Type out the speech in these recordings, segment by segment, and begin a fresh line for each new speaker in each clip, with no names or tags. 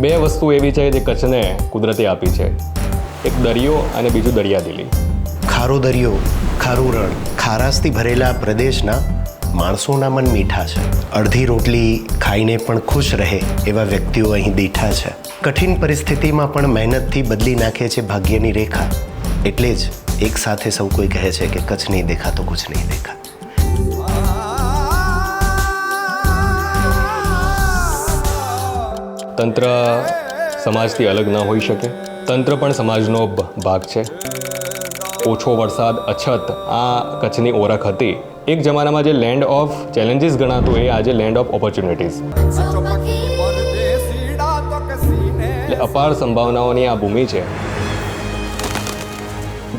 બે વસ્તુ એવી છે જે કચ્છને કુદરતે આપી છે, એક દરિયો અને બીજું દરિયાદિલી.
ખારો દરિયો, ખારું રણ, ખારાશથી ભરેલા પ્રદેશના માણસોના મન મીઠા છે. અડધી રોટલી ખાઈને પણ ખુશ રહે એવા વ્યક્તિઓ અહીં દીઠા છે. કઠિન પરિસ્થિતિમાં પણ મહેનતથી બદલી નાખે છે ભાગ્યની રેખા. એટલે જ એક સાથે સૌ કોઈ કહે છે કે કચ્છ નહીં દેખા તો કુછ નહીં દેખા.
તંત્ર સમાજથી અલગ ન હોઈ શકે. તંત્ર પણ સમાજનો ભાગ છે. ઓછો વરસાદ, અછત આ કચ્છની ઓળખ હતી. એક જમાનામાં જે લેન્ડ ઓફ ચેલેન્જીસ ગણાતું એ આજે લેન્ડ ઓફ ઓપોર્ચ્યુનિટીઝ. એટલે અપાર સંભાવનાઓની આ ભૂમિ છે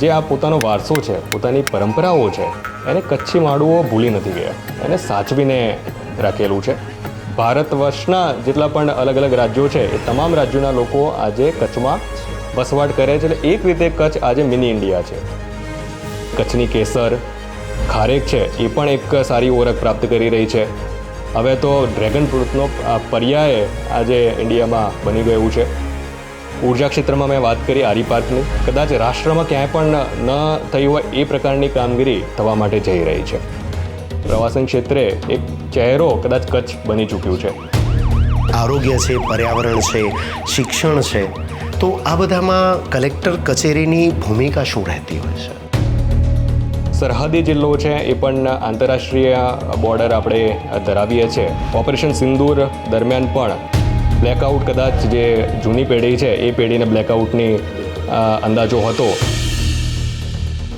જે આ પોતાનો વારસો છે, પોતાની પરંપરાઓ છે, એને કચ્છી માડુઓ ભૂલી નથી ગયા, એને સાચવીને રાખેલું છે. ભારત વર્ષના જેટલા પણ અલગ અલગ રાજ્યો છે એ તમામ રાજ્યોના લોકો આજે કચ્છમાં વસવાટ કરે છે. એટલે એક રીતે કચ્છ આજે મિની ઇન્ડિયા છે. કચ્છની કેસર, ખારેક છે એ પણ એક સારી ઓળખ પ્રાપ્ત કરી રહી છે. હવે તો ડ્રેગન ફ્રૂટનો પર્યાય આજે ઇન્ડિયામાં બની ગયું છે. ઉર્જા ક્ષેત્રમાં મેં વાત કરી આરી પાર્કની, કદાચ રાષ્ટ્રમાં ક્યાંય પણ ન થઈ હોય એ પ્રકારની કામગીરી થવા માટે જઈ રહી છે. પ્રવાસન ક્ષેત્રે એક ચહેરો કદાચ કચ્છ બની ચૂક્યું છે.
આરોગ્ય છે, પર્યાવરણ છે, શિક્ષણ છે, તો આ બધામાં કલેક્ટર કચેરીની ભૂમિકા શું રહેતી હોય છે?
સરહદી જિલ્લો છે એ પણ આંતરરાષ્ટ્રીય બોર્ડર આપણે ધરાવીએ છીએ. ઓપરેશન સિંદૂર દરમિયાન પણ બ્લેકઆઉટ, કદાચ જે જૂની પેઢી છે એ પેઢીને બ્લેકઆઉટની અંદાજો હતો.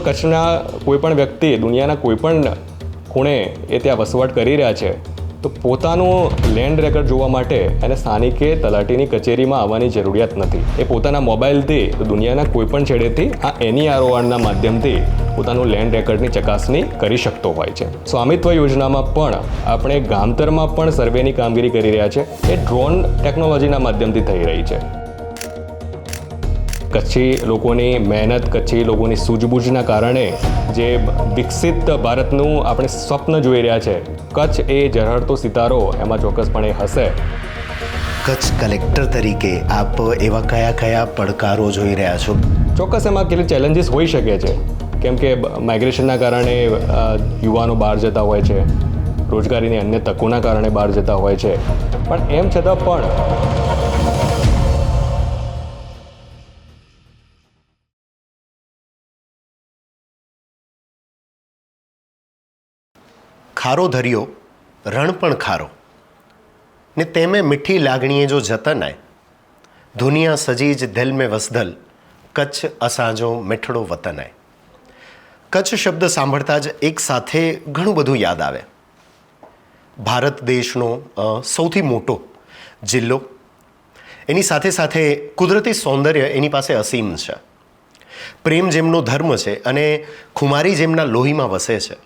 કચ્છના કોઈપણ વ્યક્તિ દુનિયાના કોઈપણ ખૂણે એ ત્યાં વસવાટ કરી રહ્યા છે તો પોતાનું લેન્ડ રેકર્ડ જોવા માટે એને સ્થાનિકે તલાટીની કચેરીમાં આવવાની જરૂરિયાત નથી. એ પોતાના મોબાઈલથી દુનિયાના કોઈપણ છેડેથી આ NEROના માધ્યમથી પોતાનું લેન્ડ રેકર્ડની ચકાસણી કરી શકતો હોય છે. સ્વામિત્વ યોજનામાં પણ આપણે ગામતરમાં પણ સર્વેની કામગીરી કરી રહ્યા છે. એ ડ્રોન ટેકનોલોજીના માધ્યમથી થઈ રહી છે. કચ્છી લોકોની મહેનત, કચ્છી લોકોની સૂઝબૂઝના કારણે જે વિકસિત ભારતનું આપણે સ્વપ્ન જોઈ રહ્યા છે, કચ્છ એ ઝળહળતો સિતારો એમાં ચોક્કસપણે હશે.
કચ્છ કલેક્ટર તરીકે આપ એવા કયા કયા પડકારો જોઈ રહ્યા છો?
ચોક્કસ એમાં કેટલી ચેલેન્જીસ હોઈ શકે છે. કેમ કે માઇગ્રેશનના કારણે યુવાનો બહાર જતા હોય છે, રોજગારીની અન્ય તકોના કારણે બહાર જતા હોય છે, પણ એમ છતાં પણ
ખારો ધર્યો, રણ પણ ખારો, ને તેમે મીઠી લાગણીએ જો જતનાય, દુનિયા સજીજ દિલ મેં વસદલ, કચ્છ અસાંજો મીઠડો વતનાય. કચ્છ શબ્દ સાંભળતા જ એક સાથે ઘણું બધું યાદ આવે. ભારત દેશનો સૌથી મોટો જિલ્લો, એની સાથે સાથે કુદરતી સૌંદર્ય એની પાસે અસીમ છે. પ્રેમ જેમનો ધર્મ છે અને ખુમારી જેમના લોહીમાં વસે છે.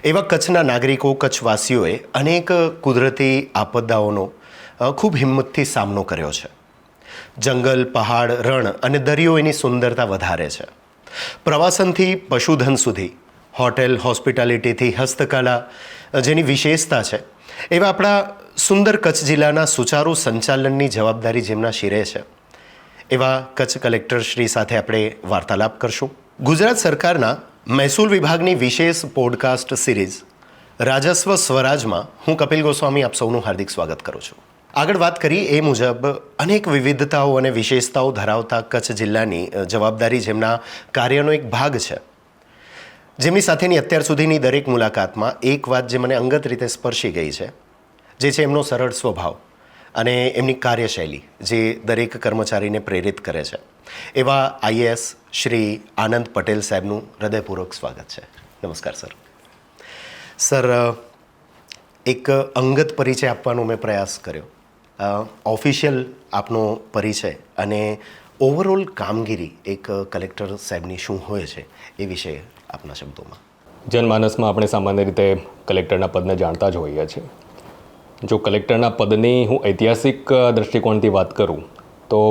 એવા કચ્છના નાગરિકો, કચ્છવાસીઓએ અનેક કુદરતી આપદાઓનો ખૂબ હિંમતથી સામનો કર્યો છે. જંગલ, પહાડ, રણ અને દરિયો એની સુંદરતા વધારે છે. પ્રવાસનથી પશુધન સુધી, હોટેલ, હોસ્પિટાલિટીથી હસ્તકલા જેની વિશેષતા છે, એવા આપણા સુંદર કચ્છ જિલ્લાના સુચારુ સંચાલનની જવાબદારી જેમના શિરે છે, એવા કચ્છ કલેક્ટર શ્રી સાથે આપણે વાર્તાલાપ કરશું. ગુજરાત સરકારના મહેસૂલ વિભાગની વિશેષ પોડકાસ્ટ સિરીઝ રાજસ્વ સ્વરાજમાં હું કપિલ ગોસ્વામી આપ સૌનું હાર્દિક સ્વાગત કરું છું. આગળ વાત કરી એ મુજબ અનેક વિવિધતાઓ અને વિશેષતાઓ ધરાવતા કચ્છ જિલ્લાની જવાબદારી જેમના કાર્યનો એક ભાગ છે, જેમની સાથેની અત્યાર સુધીની દરેક મુલાકાતમાં એક વાત જે મને અંગત રીતે સ્પર્શી ગઈ છે, જે છે એમનો સરળ સ્વભાવ અને એમની કાર્યશૈલી જે દરેક કર્મચારીને પ્રેરિત કરે છે. એવા IAS શ્રી આનંદ પટેલ સાહેબનું હૃદયપૂર્વક સ્વાગત છે. નમસ્કાર સર. સર, એક અંગત પરિચય આપવાનો મેં પ્રયાસ કર્યો. ઓફિશિયલ આપનો પરિચય અને ઓવરઓલ કામગીરી એક કલેક્ટર સાહેબની શું હોય છે એ વિશે આપના શબ્દોમાં.
જનમાનસમાં આપણે સામાન્ય રીતે કલેક્ટરના પદને જાણતા જ હોઈએ છીએ. જો કલેક્ટરના પદની હું ઐતિહાસિક દૃષ્ટિકોણથી વાત કરું તો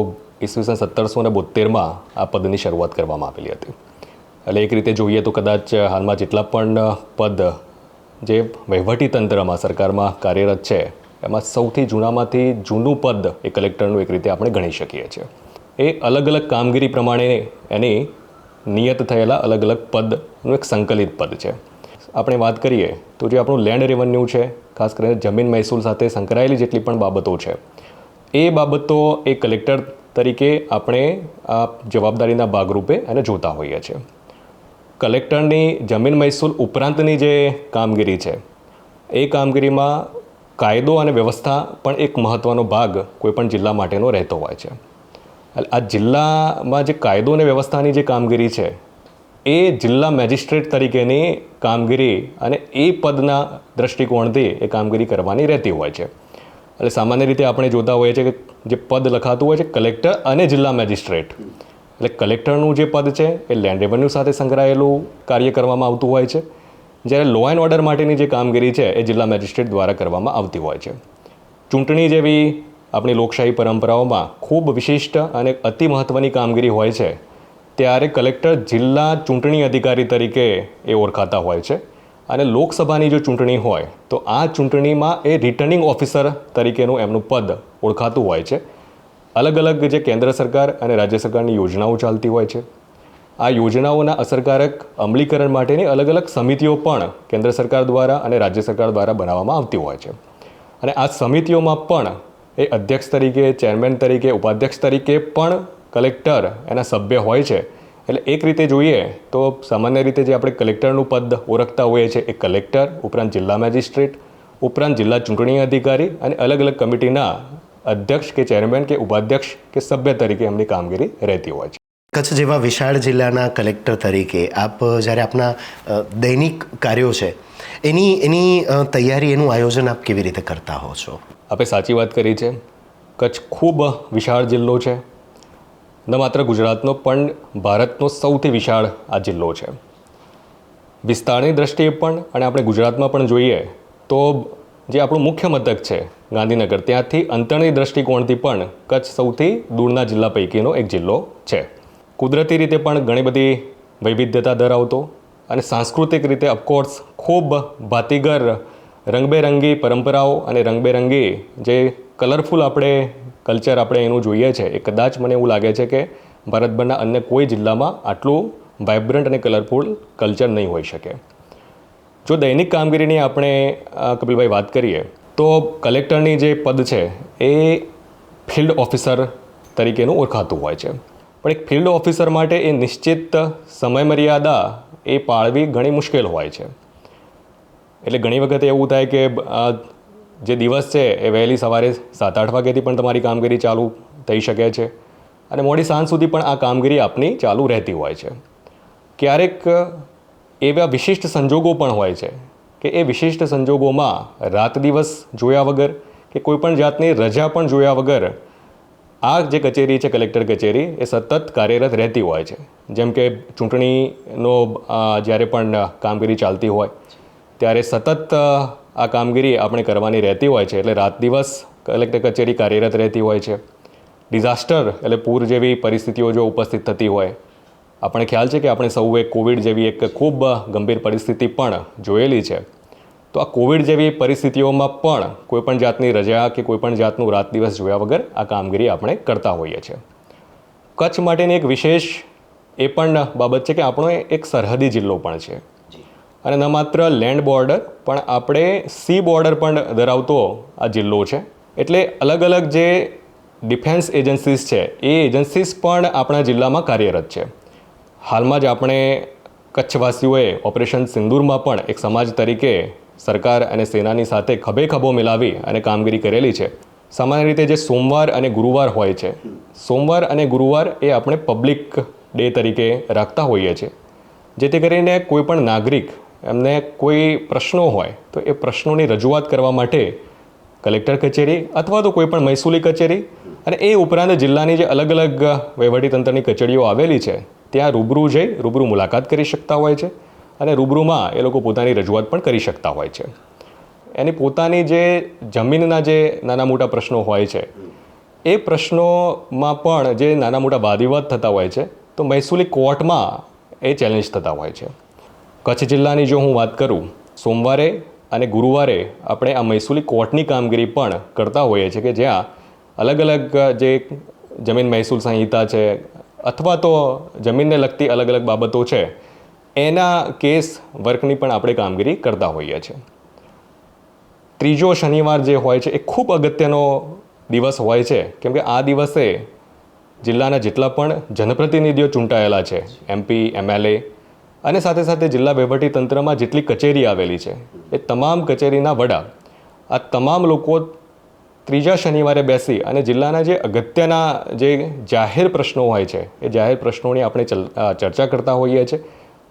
ઈસવીસન 1772માં આ પદની શરૂઆત કરવામાં આવેલી હતી. એટલે એક રીતે જોઈએ તો કદાચ હાલમાં જેટલા પણ પદ જે વહીવટી તંત્રમાં, સરકારમાં કાર્યરત છે એમાં સૌથી જૂનામાંથી જૂનું પદ એ કલેક્ટરનું એક રીતે આપણે ગણી શકીએ છીએ. એ અલગ અલગ કામગીરી પ્રમાણે એની નિયત થયેલા અલગ અલગ પદનું એક સંકલિત પદ છે. આપણે વાત કરીએ તો જે આપણું લેન્ડ રેવન્યુ છે, ખાસ કરીને જમીન મહેસૂલ સાથે સંકળાયેલી જેટલી પણ બાબતો છે, એ બાબતો એ કલેક્ટર તરીકે આપણે આ જવાબદારીના ભાગરૂપે એને જોતા હોઈએ છીએ. કલેક્ટરની જમીન મહેસૂલ ઉપરાંતની જે કામગીરી છે, એ કામગીરીમાં કાયદો અને વ્યવસ્થા પણ એક મહત્ત્વનો ભાગ કોઈપણ જિલ્લા માટેનો રહેતો હોય છે. આ જિલ્લામાં જે કાયદો અને વ્યવસ્થાની જે કામગીરી છે, એ જિલ્લા મેજિસ્ટ્રેટ તરીકેની કામગીરી અને એ પદના દૃષ્ટિકોણથી એ કામગીરી કરવાની રહેતી હોય છે. એટલે સામાન્ય રીતે આપણે જોતા હોઈએ છીએ કે જે પદ લખાતું હોય છે કલેક્ટર અને જિલ્લા મેજિસ્ટ્રેટ, એટલે કલેક્ટરનું જે પદ છે એ લેન્ડ રેવન્યુ સાથે સંકળાયેલું કાર્ય કરવામાં આવતું હોય છે, જ્યારે લો એન્ડ ઓર્ડર માટેની જે કામગીરી છે એ જિલ્લા મેજિસ્ટ્રેટ દ્વારા કરવામાં આવતી હોય છે. ચૂંટણી જેવી આપણી લોકશાહી પરંપરાઓમાં ખૂબ વિશિષ્ટ અને અતિ મહત્ત્વની કામગીરી હોય છે, ત્યારે કલેક્ટર જિલ્લા ચૂંટણી અધિકારી તરીકે એ ઓળખાતા હોય છે. અને લોકસભાની જો ચૂંટણી હોય તો આ ચૂંટણીમાં એ રિટર્નિંગ ઓફિસર તરીકેનું એમનું પદ ઓળખાતું હોય છે. અલગ અલગ જે કેન્દ્ર સરકાર અને રાજ્ય સરકારની યોજનાઓ ચાલતી હોય છે, આ યોજનાઓના અસરકારક અમલીકરણ માટેની અલગ અલગ સમિતિઓ પણ કેન્દ્ર સરકાર દ્વારા અને રાજ્ય સરકાર દ્વારા બનાવવામાં આવતી હોય છે. અને આ સમિતિઓમાં પણ એ અધ્યક્ષ તરીકે, ચેરમેન તરીકે, ઉપાધ્યક્ષ તરીકે પણ કલેક્ટર એના સભ્ય હોય છે. એટલે એક રીતે જોઈએ તો સામાન્ય રીતે જે આપણે કલેક્ટરનું પદ ઓળખતા હોઈએ છીએ એ કલેક્ટર ઉપરાંત જિલ્લા મેજિસ્ટ્રેટ ઉપરાંત જિલ્લા ચૂંટણી અધિકારી અને અલગ અલગ કમિટીના અધ્યક્ષ કે ચેરમેન કે ઉપાધ્યક્ષ કે સભ્ય તરીકે એમની કામગીરી રહેતી હોય છે.
કચ્છ જેવા વિશાળ જિલ્લાના કલેક્ટર તરીકે આપ જ્યારે આપના દૈનિક કાર્યો છે એની તૈયારી, એનું આયોજન આપ કેવી રીતે કરતા હો છો?
આપણે સાચી વાત કરી છે. કચ્છ ખૂબ વિશાળ જિલ્લો છે. ન માત્ર ગુજરાતનો પણ ભારતનો સૌથી વિશાળ આ જિલ્લો છે. વિસ્તારની દ્રષ્ટિએ પણ અને આપણે ગુજરાતમાં પણ જોઈએ તો જે આપણું મુખ્ય મથક છે ગાંધીનગર, ત્યાંથી અંતરની દૃષ્ટિકોણથી પણ કચ્છ સૌથી દૂરના જિલ્લા પૈકીનો એક જિલ્લો છે. કુદરતી રીતે પણ ઘણી બધી વૈવિધ્યતા ધરાવતો અને સાંસ્કૃતિક રીતે ઓફકોર્સ ખૂબ ભાતીગર રંગબેરંગી પરંપરાઓ અને રંગબેરંગી જે કલરફુલ આપણે કલ્ચર આપણે એનું જોઈએ છે, એ કદાચ મને એવું લાગે છે કે ભારતભરના અન્ય કોઈ જિલ્લામાં આટલું વાઇબ્રન્ટ અને કલરફુલ કલ્ચર નહીં હોઈ શકે. જો દૈનિક કામગીરીની આપણે કપિલભાઈ વાત કરીએ તો કલેક્ટરની જે પદ છે એ ફિલ્ડ ઓફિસર તરીકેનું ઓળખાતું હોય છે. પણ એક ફિલ્ડ ઓફિસર માટે એ નિશ્ચિત સમયમર્યાદા એ પાળવી ઘણી મુશ્કેલ હોય છે. એટલે ઘણી વખત એવું થાય કે જે દિવસ છે એ વહેલી સવારે 7-8 વાગ્યાથી પણ તમારી કામગીરી ચાલુ થઈ શકે છે અને મોડી સાંજ સુધી પણ આ કામગીરી આપની ચાલુ રહેતી હોય છે. ક્યારેક એવા વિશિષ્ટ સંજોગો પણ હોય છે કે એ વિશિષ્ટ સંજોગોમાં રાત દિવસ જોયા વગર કે કોઈપણ જાતની રજા પણ જોયા વગર આ જે કચેરી છે કલેક્ટર કચેરી એ સતત કાર્યરત રહેતી હોય છે. જેમ કે ચૂંટણીનો જ્યારે પણ કામગીરી ચાલતી હોય ત્યારે સતત આ કામગીરી આપણે કરવાની રહેતી હોય છે. એટલે રાત દિવસ કલેક્ટર કચેરી કાર્યરત રહેતી હોય છે. ડિઝાસ્ટર એટલે પૂર જેવી પરિસ્થિતિઓ જો ઉપસ્થિત થતી હોય, આપણે ખ્યાલ છે કે આપણે સૌએ કોવિડ જેવી એક ખૂબ ગંભીર પરિસ્થિતિ પણ જોયેલી છે. તો આ કોવિડ જેવી પરિસ્થિતિઓમાં પણ કોઈપણ જાતની રજા કે કોઈપણ જાતનું રાત દિવસ જોયા વગર આ કામગીરી આપણે કરતા હોઈએ છીએ. કચ્છ માટેની એક વિશેષ એ પણ બાબત છે કે આપણો એક સરહદી જિલ્લો પણ છે અને ન માત્ર લેન્ડ બોર્ડર પણ આપણે સી બોર્ડર પણ ધરાવતો આ જિલ્લો છે. એટલે અલગ અલગ જે ડિફેન્સ એજન્સીસ છે એ એજન્સીસ પણ આપણા જિલ્લામાં કાર્યરત છે. હાલમાં જ આપણે કચ્છવાસીઓએ ઓપરેશન સિંદૂરમાં પણ એક સમાજ તરીકે સરકાર અને સેનાની સાથે ખભે ખભો મિલાવી અને કામગીરી કરેલી છે. સામાન્ય રીતે જે સોમવાર અને ગુરુવાર હોય છે, સોમવાર અને ગુરુવાર એ આપણે પબ્લિક ડે તરીકે રાખતા હોઈએ છીએ, જેથી કરીને કોઈ પણ નાગરિક એમને કોઈ પ્રશ્નો હોય તો એ પ્રશ્નોની રજૂઆત કરવા માટે કલેક્ટર કચેરી અથવા તો કોઈ પણ મહેસૂલી કચેરી અને એ ઉપરાંત જિલ્લાની જે અલગ અલગ વહીવટીતંત્રની કચેરીઓ આવેલી છે ત્યાં રૂબરૂ જઈ રૂબરૂ મુલાકાત કરી શકતા હોય છે અને રૂબરૂમાં એ લોકો પોતાની રજૂઆત પણ કરી શકતા હોય છે. એની પોતાની જે જમીનના જે નાના મોટા પ્રશ્નો હોય છે એ પ્રશ્નોમાં પણ જે નાના મોટા વાદવિવાદ થતા હોય છે તો મહેસૂલી કોર્ટમાં એ ચેલેન્જ થતા હોય છે. કચ્છ જિલ્લાની જો હું વાત કરું, સોમવારે અને ગુરુવારે આપણે આ મહેસૂલી કોર્ટની કામગીરી પણ કરતા હોઈએ છીએ, કે જ્યાં અલગ અલગ જે જમીન મહેસૂલ સંહિતા છે અથવા તો જમીનને લગતી અલગ અલગ બાબતો છે એના કેસ વર્કની પણ આપણે કામગીરી કરતા હોઈએ છીએ. ત્રીજો શનિવાર જે હોય છે એ ખૂબ અગત્યનો દિવસ હોય છે, કેમ કે આ દિવસે જિલ્લાના જેટલા પણ જનપ્રતિનિધિઓ ચૂંટાયેલા છે, MP, MLA અને સાથે સાથે જિલ્લા વહીવટીતંત્રમાં જેટલી કચેરી આવેલી છે એ તમામ કચેરીના વડા આ તમામ લોકો ત્રીજા શનિવારે બેસી અને જિલ્લાના જે અગત્યના જે જાહેર પ્રશ્નો હોય છે એ જાહેર પ્રશ્નોની આપણે ચર્ચા કરતા હોઈએ છીએ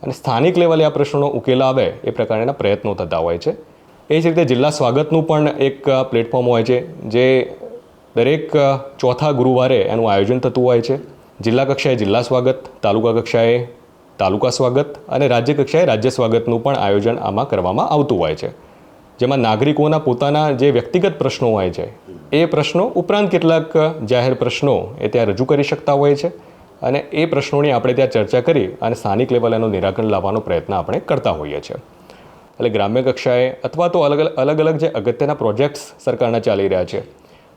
અને સ્થાનિક લેવલે આ પ્રશ્નોનો ઉકેલ આવે એ પ્રકારના પ્રયત્નો થતા હોય છે. એ જ રીતે જિલ્લા સ્વાગતનું પણ એક પ્લેટફોર્મ હોય છે, જે દરેક ચોથા ગુરુવારે એનું આયોજન થતું હોય છે. જિલ્લા કક્ષાએ જિલ્લા સ્વાગત, તાલુકા કક્ષાએ તાલુકા સ્વાગત અને રાજ્ય કક્ષાએ રાજ્ય સ્વાગતનું પણ આયોજન આમાં કરવામાં આવતું હોય છે, જેમાં નાગરિકોના પોતાના જે વ્યક્તિગત પ્રશ્નો હોય છે એ પ્રશ્નો ઉપરાંત કેટલાક જાહેર પ્રશ્નો એ ત્યાં રજૂ કરી શકતા હોય છે અને એ પ્રશ્નોની આપણે ત્યાં ચર્ચા કરી અને સ્થાનિક લેવલે એનું નિરાકરણ લાવવાનો પ્રયત્ન આપણે કરતા હોઈએ છીએ. એટલે ગ્રામ્ય કક્ષાએ અથવા તો અલગ અલગ જે અગત્યના પ્રોજેક્ટ્સ સરકારના ચાલી રહ્યા છે,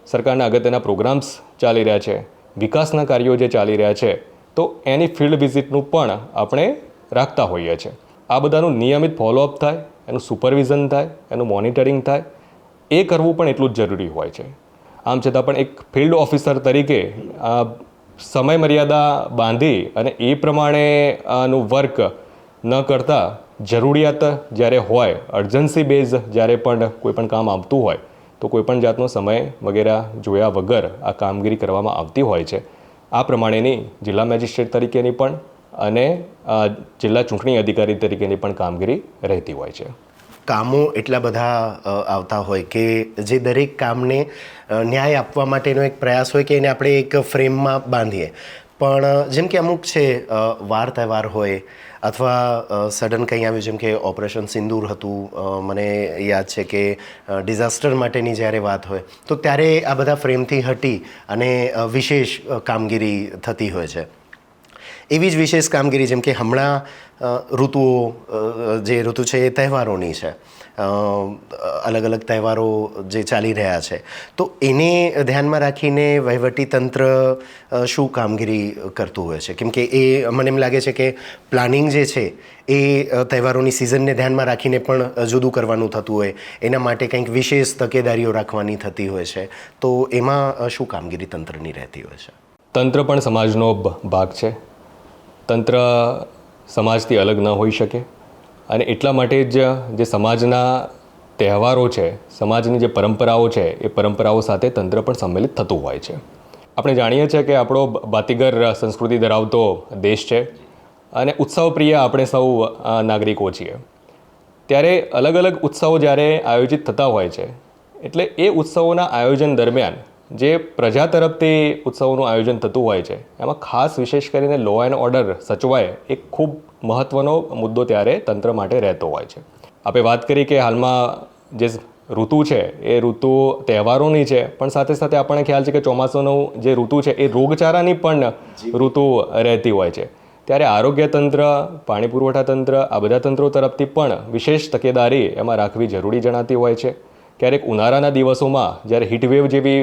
સરકારના અગત્યના પ્રોગ્રામ્સ ચાલી રહ્યા છે, વિકાસના કાર્યો જે ચાલી રહ્યા છે, તો એની ફિલ્ડ વિઝિટનું પણ આપણે રાખતા હોઈએ છીએ. આ બધાનું નિયમિત ફોલોઅપ થાય, એનું સુપરવિઝન થાય, એનું મોનિટરિંગ થાય, એ કરવું પણ એટલું જ જરૂરી હોય છે. આમ છતાં પણ એક ફિલ્ડ ઓફિસર તરીકે સમય મર્યાદા બાંધી અને એ પ્રમાણેનું વર્ક ન કરતાં જરૂરિયાત જ્યારે હોય, અર્જન્સી બેઝ જ્યારે પણ કોઈ પણ કામ આવતું હોય તો કોઈપણ જાતનો સમય વગેરે જોયા વગર આ કામગીરી કરવામાં આવતી હોય છે. આ પ્રમાણેની જિલ્લા મેજિસ્ટ્રેટ તરીકેની પણ અને જિલ્લા ચૂંટણી અધિકારી તરીકેની પણ કામગીરી રહેતી હોય છે.
કામો એટલા બધા આવતા હોય કે જે દરેક કામને ન્યાય આપવા માટેનો એક પ્રયાસ હોય કે એને આપણે એક ફ્રેમમાં બાંધીએ. પણ જેમ કે અમુક છે વાર તહેવાર હોય અથવા સડન કંઈ આવ્યું, જેમ કે ઓપરેશન સિંદૂર હતું, મને યાદ છે કે ડિઝાસ્ટર માટેની જ્યારે વાત હોય તો ત્યારે આ બધા ફ્રેમથી હટી અને વિશેષ કામગીરી થતી હોય છે. એવી જ વિશેષ કામગીરી જેમ કે હમણાં ઋતુઓ, જે ઋતુ છે એ તહેવારોની છે, અલગ અલગ તહેવારો જે ચાલી રહ્યા છે, તો એને ધ્યાનમાં રાખીને વહીવટીતંત્ર શું કામગીરી કરતું હોય છે? કેમ કે એ મને એમ લાગે છે કે પ્લાનિંગ જે છે એ તહેવારોની સિઝનને ધ્યાનમાં રાખીને પણ જુદું કરવાનું થતું હોય, એના માટે કંઈક વિશેષ તકેદારીઓ રાખવાની થતી હોય છે, તો એમાં શું કામગીરી તંત્રની રહેતી હોય છે?
તંત્ર પણ સમાજનો ભાગ છે. તંત્ર સમાજથી અલગ ન હોઈ શકે અને એટલા માટે જ જે સમાજના તહેવારો છે, સમાજની જે પરંપરાઓ છે, એ પરંપરાઓ સાથે તંત્ર પણ સંમેલિત થતું હોય છે. આપણે જાણીએ છીએ કે આપણો બાતીગર સંસ્કૃતિ ધરાવતો દેશ છે અને ઉત્સવપ્રિય આપણે સૌ નાગરિકો છીએ. ત્યારે અલગ અલગ ઉત્સવો જ્યારે આયોજિત થતા હોય છે, એટલે એ ઉત્સવોના આયોજન દરમિયાન જે પ્રજા તરફથી ઉત્સવોનું આયોજન થતું હોય છે, એમાં ખાસ વિશેષ કરીને લો એન્ડ ઓર્ડર સચવાય એક ખૂબ મહત્ત્વનો મુદ્દો ત્યારે તંત્ર માટે રહેતો હોય છે. આપણે વાત કરી કે હાલમાં જે ઋતુ છે એ ઋતુ તહેવારોની છે, પણ સાથે સાથે આપણને ખ્યાલ છે કે ચોમાસાનું જે ઋતુ છે એ રોગચાળાની પણ ઋતુ રહેતી હોય છે. ત્યારે આરોગ્ય તંત્ર, પાણી પુરવઠા તંત્ર, આ બધા તંત્રો તરફથી પણ વિશેષ તકેદારી એમાં રાખવી જરૂરી જણાતી હોય છે. ક્યારેક ઉનાળાના દિવસોમાં જ્યારે હીટવેવ જેવી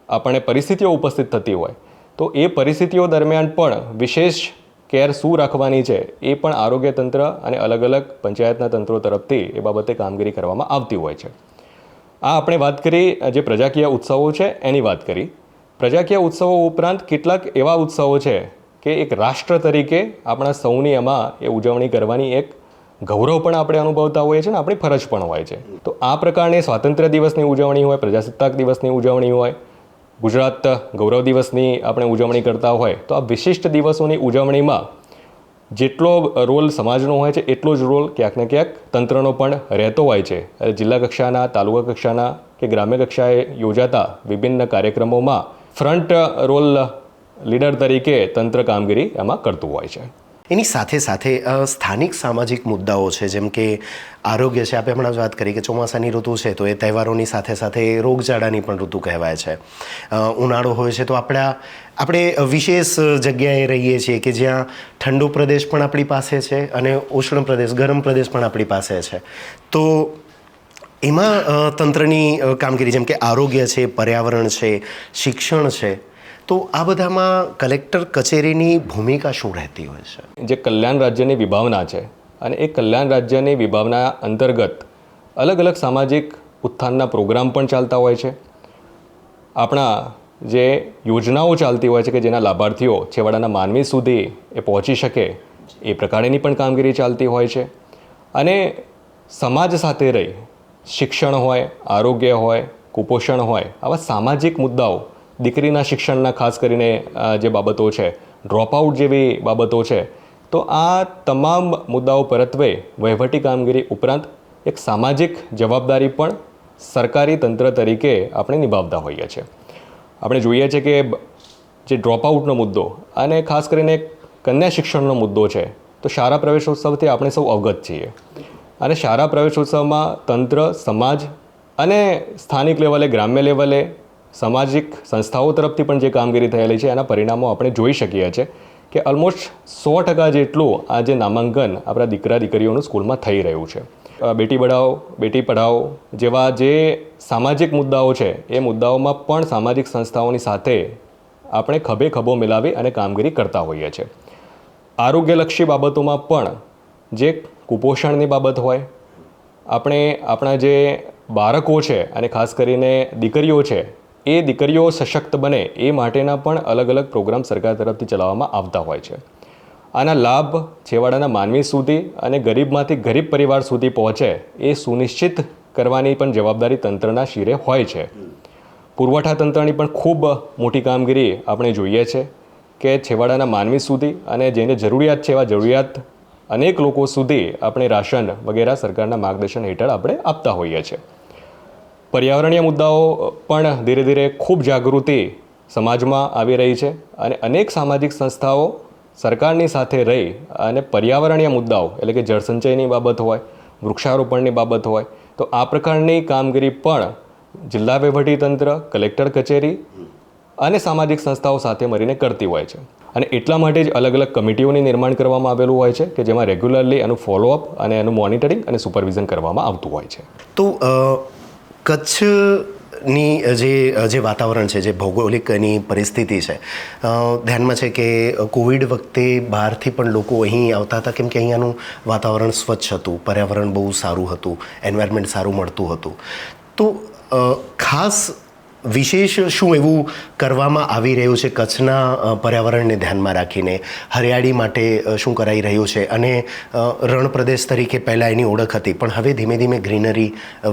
આપણને પરિસ્થિતિઓ ઉપસ્થિત થતી હોય તો એ પરિસ્થિતિઓ દરમિયાન પણ વિશેષ કેર શું રાખવાની છે એ પણ આરોગ્ય તંત્ર અને અલગ અલગ પંચાયતના તંત્રો તરફથી એ બાબતે કામગીરી કરવામાં આવતી હોય છે. આ આપણે વાત કરી જે પ્રજાકીય ઉત્સવો છે એની વાત કરી. પ્રજાકીય ઉત્સવો ઉપરાંત કેટલાક એવા ઉત્સવો છે કે એક રાષ્ટ્ર તરીકે આપણા સૌની એમાં એ ઉજવણી કરવાની એક ગૌરવ પણ આપણે અનુભવતા હોઈએ છીએ ને આપણી ફરજ પણ હોય છે. તો આ પ્રકારની સ્વાતંત્ર્ય દિવસની ઉજવણી હોય, પ્રજાસત્તાક દિવસની ઉજવણી હોય, ગુજરાત ગૌરવ દિવસની આપણે ઉજવણી કરતા હોય, તો આ વિશિષ્ટ દિવસોની ઉજવણીમાં જેટલો રોલ સમાજનો હોય છે એટલો જ રોલ ક્યાંક ને ક્યાંક તંત્રનો પણ રહેતો હોય છે. જિલ્લા કક્ષાના, તાલુકા કક્ષાના કે ગ્રામ્ય કક્ષાએ યોજાતા વિભિન્ન કાર્યક્રમોમાં ફ્રન્ટ રોલ લીડર તરીકે તંત્ર કામગીરી એમાં કરતું હોય છે.
એની સાથે સાથે સ્થાનિક સામાજિક મુદ્દાઓ છે, જેમ કે આરોગ્ય છે. આપણે હમણાં જ વાત કરી કે ચોમાસાની ઋતુ છે તો એ તહેવારોની સાથે સાથે રોગચાળાની પણ ઋતુ કહેવાય છે. ઉનાળો હોય છે તો આપણે વિશેષ જગ્યાએ રહીએ છીએ કે જ્યાં ઠંડુ પ્રદેશ પણ આપણી પાસે છે અને ઉષ્ણ પ્રદેશ, ગરમ પ્રદેશ પણ આપણી પાસે છે. તો એમાં તંત્રની કામગીરી જેમ કે આરોગ્ય છે, પર્યાવરણ છે, શિક્ષણ છે, તો આ બધામાં કલેક્ટર કચેરીની ભૂમિકા શું રહેતી હોય છે?
જે કલ્યાણ રાજ્યની વિભાવના છે અને એ કલ્યાણ રાજ્યની વિભાવના અંતર્ગત અલગ અલગ સામાજિક ઉત્થાનના પ્રોગ્રામ પણ ચાલતા હોય છે. આપણા જે યોજનાઓ ચાલતી હોય છે કે જેના લાભાર્થીઓ છેવાડાના માનવી સુધી એ પહોંચી શકે એ પ્રકારની પણ કામગીરી ચાલતી હોય છે. અને સમાજ સાથે રહી શિક્ષણ હોય, આરોગ્ય હોય, કુપોષણ હોય, આવા સામાજિક મુદ્દાઓ, દીકરીના શિક્ષણના ખાસ કરીને જે બાબતો છે, ડ્રોપઆઉટ જેવી બાબતો છે, તો આ તમામ મુદ્દાઓ પરત્વે વહીવટી કામગીરી ઉપરાંત એક સામાજિક જવાબદારી પણ સરકારી તંત્ર તરીકે આપણે નિભાવતા હોઈએ છીએ. આપણે જોઈએ છીએ કે જે ડ્રોપઆઉટનો મુદ્દો અને ખાસ કરીને કન્યા શિક્ષણનો મુદ્દો છે, તો શાળા પ્રવેશોત્સવથી આપણે સૌ અવગત છીએ. અને શાળા પ્રવેશોત્સવમાં તંત્ર, સમાજ અને સ્થાનિક લેવલે, ગ્રામ્ય લેવલે સામાજિક સંસ્થાઓ તરફથી પણ જે કામગીરી થયેલી છે એના પરિણામો આપણે જોઈ શકીએ છીએ કે ઓલમોસ્ટ 100% જેટલું આ જે નામાંકન આપણા દીકરા દીકરીઓનું સ્કૂલમાં થઈ રહ્યું છે. બેટી બચાવો, બેટી પઢાઓ જેવા જે સામાજિક મુદ્દાઓ છે એ મુદ્દાઓમાં પણ સામાજિક સંસ્થાઓની સાથે આપણે ખભે ખભો મિલાવી અને કામગીરી કરતા હોઈએ છીએ. આરોગ્યલક્ષી બાબતોમાં પણ જે કુપોષણની બાબત હોય, આપણે આપણા જે બાળકો છે અને ખાસ કરીને દીકરીઓ છે એ દીકરીઓ સશક્ત બને એ માટેના પણ અલગ અલગ પ્રોગ્રામ સરકાર તરફથી ચલાવવામાં આવતા હોય છે. આના લાભ છેવાડાના માનવી સુધી અને ગરીબમાંથી ગરીબ પરિવાર સુધી પહોંચે એ સુનિશ્ચિત કરવાની પણ જવાબદારી તંત્રના શિરે હોય છે. પુરવઠા તંત્રની પણ ખૂબ મોટી કામગીરી આપણે જોઈએ છે કે છેવાડાના માનવી સુધી અને જેને જરૂરિયાત છે એવા જરૂરિયાત અનેક લોકો સુધી આપણે રાશન વગેરે સરકારના માર્ગદર્શન હેઠળ આપણે આપતા હોઈએ છીએ. પર્યાવરણીય મુદ્દાઓ પણ ધીરે ધીરે ખૂબ જાગૃતિ સમાજમાં આવી રહી છે અને અનેક સામાજિક સંસ્થાઓ સરકારની સાથે રહી અને પર્યાવરણીય મુદ્દાઓ એટલે કે જળસંચયની બાબત હોય, વૃક્ષારોપણની બાબત હોય, તો આ પ્રકારની કામગીરી પણ જિલ્લા વહીવટીતંત્ર, કલેક્ટર કચેરી અને સામાજિક સંસ્થાઓ સાથે મળીને કરતી હોય છે. અને એટલા માટે જ અલગ અલગ કમિટીઓની નિર્માણ કરવામાં આવેલું હોય છે કે જેમાં રેગ્યુલરલી એનું ફોલોઅપ અને એનું મોનિટરિંગ અને સુપરવિઝન કરવામાં આવતું હોય છે.
તો કચ્છની જે વાતાવરણ છે, જે ભૌગોલિકની પરિસ્થિતિ છે, ધ્યાનમાં છે કે કોવિડ વખતે બહારથી પણ લોકો અહીં આવતા હતા કેમ કે અહીંયાનું વાતાવરણ સ્વચ્છ હતું, પર્યાવરણ બહુ સારું હતું, એન્વાયરમેન્ટ સારું મળતું હતું. તો ખાસ વિશેષ શું એવું કરવામાં આવી રહ્યું છે કચ્છના પર્યાવરણને ધ્યાનમાં રાખીને? હરિયાળી માટે શું કરાઈ રહ્યું છે? અને રણ પ્રદેશ તરીકે પહેલાં એની ઓળખ હતી પણ હવે ધીમે ધીમે ગ્રીનરી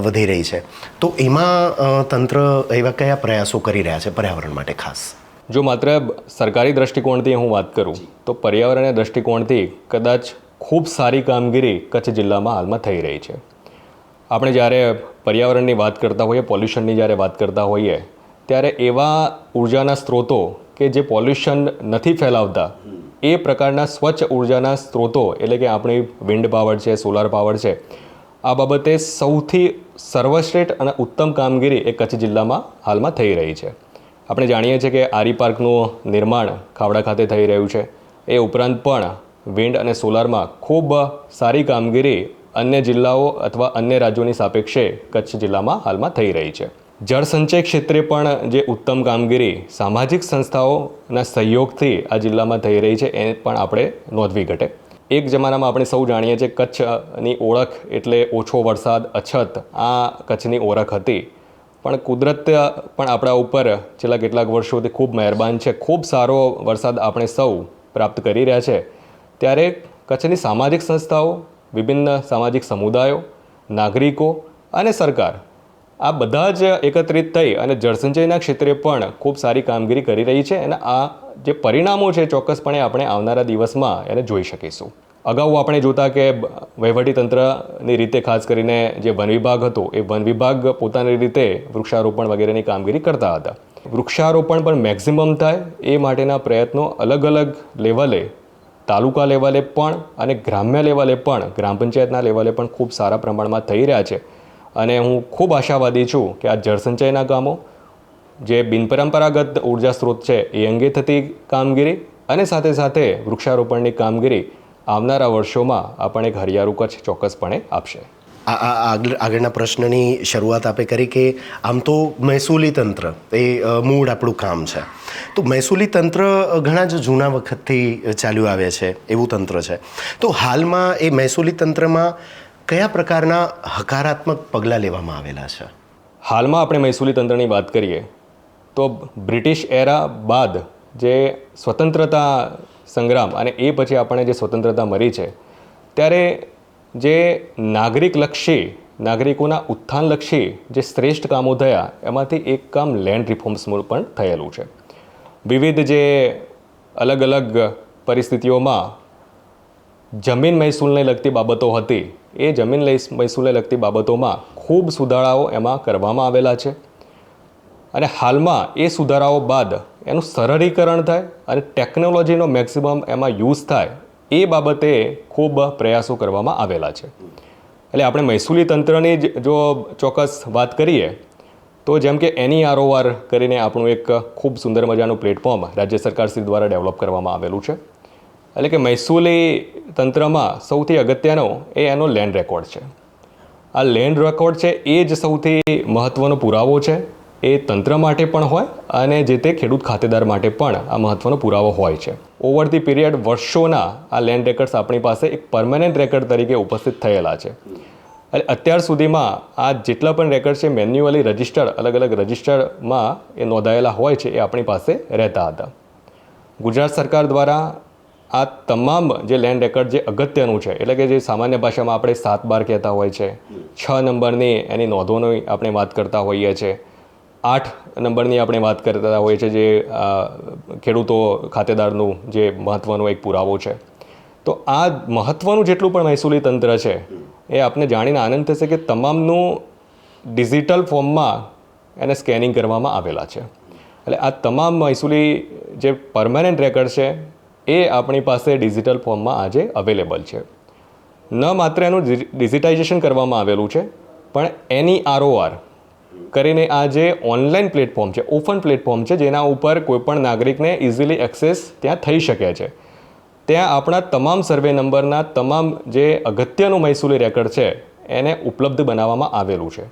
વધી રહી છે, તો એમાં તંત્ર એવા કયા પ્રયાસો કરી રહ્યા છે પર્યાવરણ માટે ખાસ?
જો માત્ર સરકારી દૃષ્ટિકોણથી હું વાત કરું તો પર્યાવરણીય દૃષ્ટિકોણથી કદાચ ખૂબ સારી કામગીરી કચ્છ જિલ્લામાં હાલમાં થઈ રહી છે. આપણે જ્યારે પર્યાવરણની વાત કરતા હોઈએ, પોલ્યુશનની જ્યારે વાત કરતા હોઈએ, ત્યારે એવા ઉર્જાના સ્ત્રોતો કે જે પોલ્યુશન નથી ફેલાવતા એ પ્રકારના સ્વચ્છ ઉર્જાના સ્ત્રોતો એટલે કે આપણી વિન્ડ પાવર છે, સોલાર પાવર છે, આ બાબતે સૌથી સર્વશ્રેષ્ઠ અને ઉત્તમ કામગીરી એ કચ્છ જિલ્લામાં હાલમાં થઈ રહી છે. આપણે જાણીએ છીએ કે આરી પાર્કનું નિર્માણ ખાવડા ખાતે થઈ રહ્યું છે. એ ઉપરાંત પણ વિન્ડ અને સોલારમાં ખૂબ સારી કામગીરી અન્ય જિલ્લાઓ અથવા અન્ય રાજ્યોની સાપેક્ષે કચ્છ જિલ્લામાં હાલમાં થઈ રહી છે. જળસંચય ક્ષેત્રે પણ જે ઉત્તમ કામગીરી સામાજિક સંસ્થાઓના સહયોગથી આ જિલ્લામાં થઈ રહી છે એ પણ આપણે નોંધવી ઘટે. એક જમાનામાં આપણે સૌ જાણીએ છીએ કચ્છની ઓળખ એટલે ઓછો વરસાદ, અછત, આ કચ્છની ઓળખ હતી. પણ કુદરત પણ આપણા ઉપર છેલ્લા કેટલાક વર્ષોથી ખૂબ મહેરબાન છે. ખૂબ સારો વરસાદ આપણે સૌ પ્રાપ્ત કરી રહ્યા છે. ત્યારે કચ્છની સામાજિક સંસ્થાઓ, વિભિન્ન સામાજિક સમુદાયો, નાગરિકો અને સરકાર આ બધા જ એકત્રિત થઈ અને જળસંચયના ક્ષેત્રે પણ ખૂબ સારી કામગીરી કરી રહી છે અને આ જે પરિણામો છે ચોક્કસપણે આપણે આવનારા દિવસમાં એને જોઈ શકીશું. અગાઉ આપણે જોતા કે વહીવટીતંત્રની રીતે ખાસ કરીને જે વન વિભાગ હતો એ વન વિભાગ પોતાની રીતે વૃક્ષારોપણ વગેરેની કામગીરી કરતા હતા. વૃક્ષારોપણ પણ મેક્સિમમ થાય એ માટેના પ્રયત્નો અલગ અલગ લેવલે તાલુકા લેવલે પણ અને ગ્રામ્ય લેવલે પણ ગ્રામ પંચાયતના લેવલે પણ ખૂબ સારા પ્રમાણમાં થઈ રહ્યા છે. અને હું ખૂબ આશાવાદી છું કે આ જળસંચયના કામો, જે બિનપરંપરાગત ઉર્જા સ્ત્રોત છે એ અંગે થતી કામગીરી અને સાથે સાથે વૃક્ષારોપણની કામગીરી આવનારા વર્ષોમાં આપણને એક હરિયાળું કચ્છ ચોક્કસપણે આપશે.
આગળના પ્રશ્નની શરૂઆત આપે કરી કે આમ તો મહેસૂલી તંત્ર એ મૂળ આપણું કામ છે, તો મહેસૂલી તંત્ર ઘણા જ જૂના વખતથી ચાલ્યું આવે છે એવું તંત્ર છે. તો હાલમાં એ મહેસૂલી તંત્રમાં કયા પ્રકારના હકારાત્મક પગલાં લેવામાં આવેલા છે?
હાલમાં આપણે મહેસૂલી તંત્રની વાત કરીએ તો બ્રિટિશ એરા બાદ જે સ્વતંત્રતા સંગ્રામ અને એ પછી આપણને જે સ્વતંત્રતા મળી છે, ત્યારે જે નાગરિકોના ઉત્થાનલક્ષી જે શ્રેષ્ઠ કામો થયા એમાંથી એક કામ લેન્ડ રિફોર્મ્સ પણ થયેલું છે. વિવિધ જે અલગ અલગ પરિસ્થિતિઓમાં જમીન મહેસૂલને લગતી બાબતો હતી, એ જમીન મહેસૂલને લગતી બાબતોમાં ખૂબ સુધારાઓ એમાં કરવામાં આવેલા છે. અને હાલમાં એ સુધારાઓ બાદ એનું સરળીકરણ થાય અને ટેકનોલોજીનો મેક્સિમમ એમાં યુઝ થાય એ બાબતે ખૂબ પ્રયાસો કરવામાં આવેલા છે. એટલે આપણે મહેસૂલી તંત્રની જો ચોક્કસ વાત કરીએ તો જેમ કે NEROR કરીને આપણું એક ખૂબ સુંદર મજાનું પ્લેટફોર્મ રાજ્ય સરકારશ્રી દ્વારા ડેવલપ કરવામાં આવેલું છે. એટલે કે મહેસૂલી તંત્રમાં સૌથી અગત્યનો એ એનો લેન્ડ રેકોર્ડ છે. આ લેન્ડ રેકોર્ડ છે એ જ સૌથી મહત્ત્વનો પુરાવો છે. એ તંત્ર માટે પણ હોય અને જે તે ખેડૂત ખાતેદાર માટે પણ આ મહત્ત્વનો પુરાવો હોય છે. ઓવર ધી પીરિયડ વર્ષોના આ લેન્ડ રેકર્ડ્સ આપણી પાસે એક પરમેનન્ટ રેકર્ડ તરીકે ઉપસ્થિત થયેલા છે. એટલે અત્યાર સુધીમાં આ જેટલા પણ રેકર્ડ છે મેન્યુઅલી રજિસ્ટર્ડ અલગ અલગ રજિસ્ટરમાં એ નોંધાયેલા હોય છે, એ આપણી પાસે રહેતા હતા. ગુજરાત સરકાર દ્વારા આ તમામ જે લેન્ડ રેકર્ડ જે અગત્યનું છે, એટલે કે જે સામાન્ય ભાષામાં આપણે 7/12 કહેતા હોય છે, 6 નંબરની એની નોંધોની આપણે વાત કરતા હોઈએ છીએ, 8 નંબરની આપણે વાત કરતા હોઈએ છીએ, જે ખેડૂતો ખાતેદારનું જે મહત્ત્વનો એક પુરાવો છે. તો આ મહત્ત્વનું જેટલું પણ મહેસૂલી તંત્ર છે એ આપને જાણીને આનંદ થશે કે તમામનું ડિજિટલ ફોર્મમાં એને સ્કેનિંગ કરવામાં આવેલા છે. એટલે આ તમામ મહેસૂલી જે પરમેનન્ટ રેકર્ડ છે એ આપણી પાસે ડિજિટલ ફોર્મમાં આજે અવેલેબલ છે. ન માત્ર એનું ડિજિટાઇઝેશન કરવામાં આવેલું છે, પણ NEROR કરીને આ જે ઓનલાઈન પ્લેટફોર્મ છે, ઓપન પ્લેટફોર્મ છે, જેના ઉપર કોઈપણ નાગરિકને ઇઝીલી એક્સેસ ત્યાં થઈ શકે છે. ત્યાં આપણા તમામ સર્વે નંબરના તમામ જે અગત્યનું મહેસૂલી રેકર્ડ છે એને ઉપલબ્ધ બનાવવામાં આવેલું છે.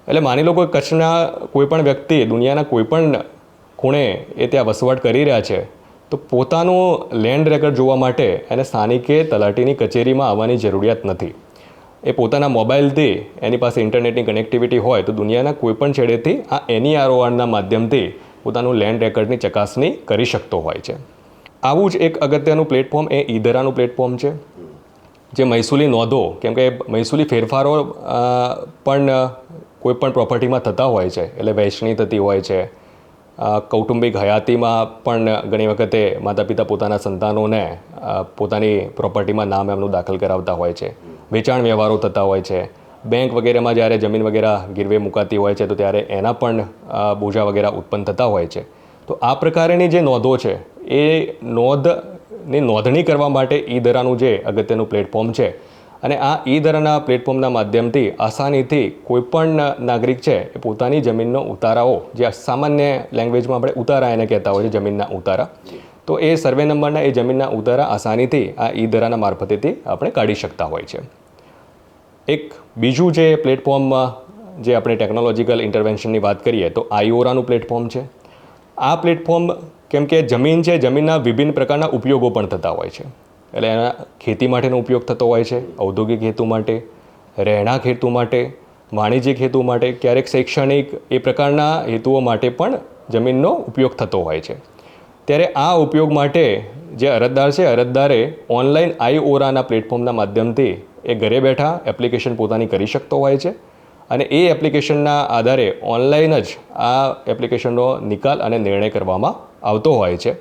એટલે માની લો કોઈ કચ્છના કોઈપણ વ્યક્તિ દુનિયાના કોઈપણ ખૂણે એ ત્યાં વસવાટ કરી રહ્યા છે, તો પોતાનું લેન્ડ રેકર્ડ જોવા માટે એને સ્થાનિકે તલાટીની કચેરીમાં આવવાની જરૂરિયાત નથી. એ પોતાના મોબાઈલથી એની પાસે ઇન્ટરનેટની કનેક્ટિવિટી હોય તો દુનિયાના કોઈપણ છેડેથી આ NERORના માધ્યમથી પોતાનું લેન્ડ રેકર્ડની ચકાસણી કરી શકતો હોય છે. આવું જ એક અગત્યનું પ્લેટફોર્મ એ ઈ-ધરાનું પ્લેટફોર્મ છે, જે મહેસૂલી નોંધો, કેમ કે મહેસૂલી ફેરફારો પણ કોઈપણ પ્રોપર્ટીમાં થતા હોય છે, એટલે વહેંચણી થતી હોય છે. કૌટુંબિક હયાતીમાં પણ ઘણી વખતે માતા પિતા પોતાના સંતાનોને પોતાની પ્રોપર્ટીમાં નામ એમનું દાખલ કરાવતા હોય છે. વેચાણ વ્યવહારો થતા હોય છે. બેંક વગેરેમાં જ્યારે જમીન વગેરે ગીરવે મુકાતી હોય છે તો ત્યારે એના પણ બોજા વગેરે ઉત્પન્ન થતા હોય છે. તો આ પ્રકારની જે નોંધો છે એ નોંધની નોંધણી કરવા માટે ઈ-ધરાનું જે અગત્યનું પ્લેટફોર્મ છે, અને આ ઈ-ધરાના પ્લેટફોર્મના માધ્યમથી આસાનીથી કોઈપણ નાગરિક છે એ પોતાની જમીનનો ઉતારાઓ, જે સામાન્ય લેંગ્વેજમાં આપણે ઉતારા એને કહેતા હોય છે, જમીનના ઉતારા, તો એ સર્વે નંબરના એ જમીનના ઉતારા આસાનીથી આ ઈ-ધરાના મારફતેથી આપણે કાઢી શકતા હોય છે. એક બીજું જે પ્લેટફોર્મમાં જે આપણે ટેકનોલોજીકલ ઇન્ટરવેન્શનની વાત કરીએ તો IORAનું પ્લેટફોર્મ છે. આ પ્લેટફોર્મ કેમ કે જમીન છે, જમીનના વિભિન્ન પ્રકારના ઉપયોગો પણ થતા હોય છે. એટલે એના ખેતી માટેનો ઉપયોગ થતો હોય છે, ઔદ્યોગિક હેતુ માટે, રહેણાંક હેતુ માટે, વાણિજ્યિક હેતુ માટે, ક્યારેક શૈક્ષણિક, એ પ્રકારના હેતુઓ માટે પણ જમીનનો ઉપયોગ થતો હોય છે. ત્યારે આ ઉપયોગ માટે જે અરજદાર છે, અરજદારે ઓનલાઈન IORAના પ્લેટફોર્મના માધ્યમથી એ ઘરે બેઠા એપ્લિકેશન પોતાની કરી શકતો હોય છે, અને એ એપ્લિકેશનના આધારે ઓનલાઈન જ આ એપ્લિકેશનનો નિકાલ અને નિર્ણય કરવામાં આવતો હોય છે.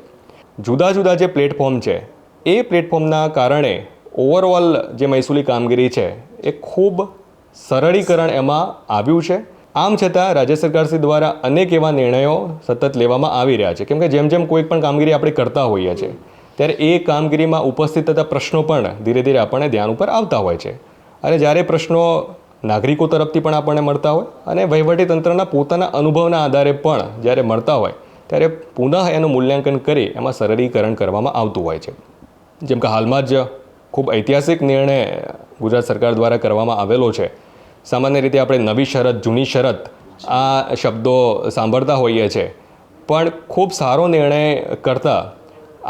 જુદા જુદા જે પ્લેટફોર્મ છે એ પ્લેટફોર્મના કારણે ઓવરઓલ જે મહેસૂલી કામગીરી છે એ ખૂબ સરળીકરણ એમાં આવ્યું છે. આમ છતાં રાજ્ય સરકારશ્રી દ્વારા અનેક એવા નિર્ણયો સતત લેવામાં આવી રહ્યા છે, કેમ કે જેમ જેમ કોઈ પણ કામગીરી આપણે કરતા હોઈએ છીએ ત્યારે એ કામગીરીમાં ઉપસ્થિત થતા પ્રશ્નો પણ ધીરે ધીરે આપણને ધ્યાન ઉપર આવતા હોય છે. અને જ્યારે પ્રશ્નો નાગરિકો તરફથી પણ આપણને મળતા હોય અને વહીવટીતંત્રના પોતાના અનુભવના આધારે પણ જ્યારે મળતા હોય ત્યારે પુનઃ એનું મૂલ્યાંકન કરી એમાં સરળીકરણ કરવામાં આવતું હોય છે. જેમ કે હાલમાં જ ખૂબ ઐતિહાસિક નિર્ણય ગુજરાત સરકાર દ્વારા કરવામાં આવેલો છે. સામાન્ય રીતે આપણે નવી શરત, જૂની શરત આ શબ્દો સાંભળતા હોઈએ છીએ, પણ ખૂબ સારો નિર્ણય કરતાં